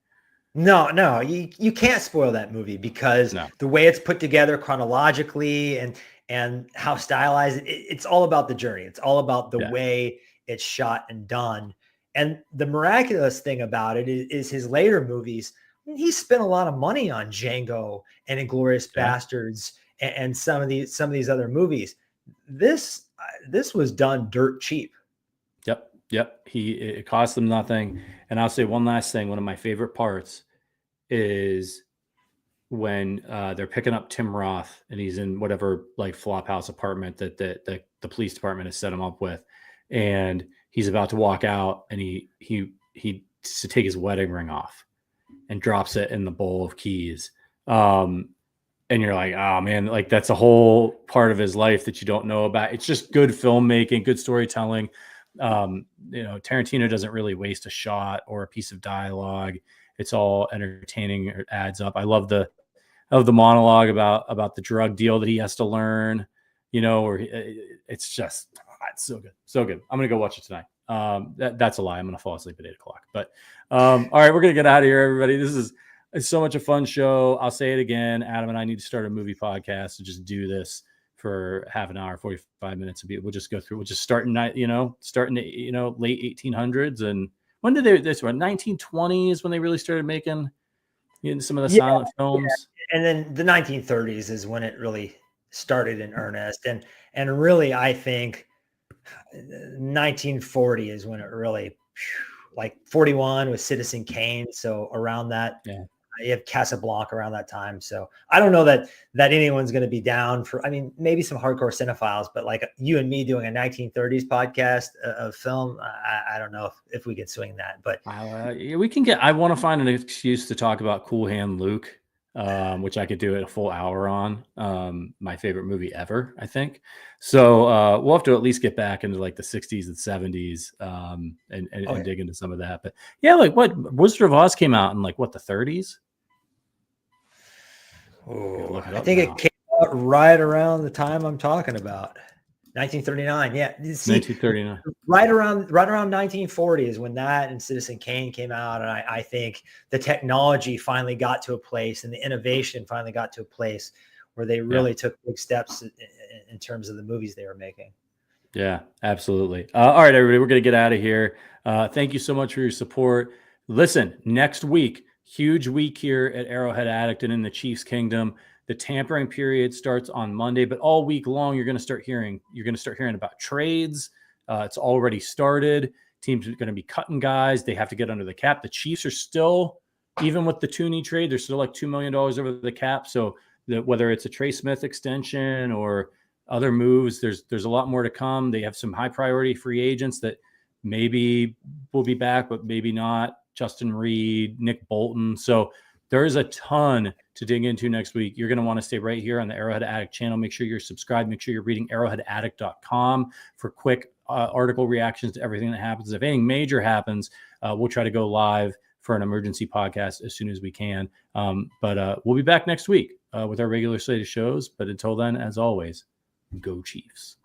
No, you can't spoil that movie because the way it's put together chronologically and how stylized it's all about the journey. It's all about the way it's shot and done. And the miraculous thing about it is his later movies. He spent a lot of money on Django and Inglourious Bastards and some of these other movies. This was done dirt cheap. Yep. It cost them nothing. And I'll say one last thing. One of my favorite parts is when they're picking up Tim Roth and he's in whatever like flop house apartment that the police department has set him up with, and he's about to walk out, and he to take his wedding ring off and drops it in the bowl of keys. And you're like, oh man, like that's a whole part of his life that you don't know about. It's just good filmmaking, good storytelling. Tarantino doesn't really waste a shot or a piece of dialogue. It's all entertaining. It adds up. I love the monologue about the drug deal that he has to learn, or it's just, it's so good. So good. I'm going to go watch it tonight. That's a lie. I'm going to fall asleep at 8:00. But all right, we're going to get out of here, everybody. It's so much a fun show. I'll say it again. Adam and I need to start a movie podcast to just do this for half an hour, 45 minutes. We'll just go through. We'll just start in, late 1800s. And when did this one? 1920s when they really started making some of the silent films. Yeah. And then the 1930s is when it really started in earnest. And really, I think 1940 is when it really, like 41 with Citizen Kane. So around that, you have Casablanca around that time. So I don't know that anyone's going to be down for, maybe some hardcore cinephiles, but like you and me doing a 1930s podcast of film, I don't know if we can swing that, but we can I want to find an excuse to talk about Cool Hand Luke, which I could do a full hour on. My favorite movie ever, I think. So we'll have to at least get back into like the 60s and 70s and dig into some of that. But yeah, like what Wizard of Oz came out in like what, the 30s? Oh, I think it came out right around the time I'm talking about. 1939. Yeah. See, 1939. Right around 1940 is when that and Citizen Kane came out. And I think the technology finally got to a place and the innovation finally got to a place where they really took big steps in terms of the movies they were making. Yeah, absolutely. All right, everybody, we're going to get out of here. Thank you so much for your support. Listen, next week, huge week here at Arrowhead Addict and in the Chiefs Kingdom. The tampering period starts on Monday, but all week long, you're going to start hearing about trades. It's already started. Teams are going to be cutting guys. They have to get under the cap. The Chiefs are still, even with the Thuney trade, they're still like $2 million over the cap. So whether it's a Trey Smith extension or other moves, there's a lot more to come. They have some high priority free agents that maybe will be back, but maybe not. Justin Reed, Nick Bolton. So there is a ton to dig into next week. You're going to want to stay right here on the Arrowhead Addict channel. Make sure you're subscribed. Make sure you're reading arrowheadaddict.com for quick article reactions to everything that happens. If anything major happens, we'll try to go live for an emergency podcast as soon as we can. But we'll be back next week with our regular slate of shows. But until then, as always, go Chiefs.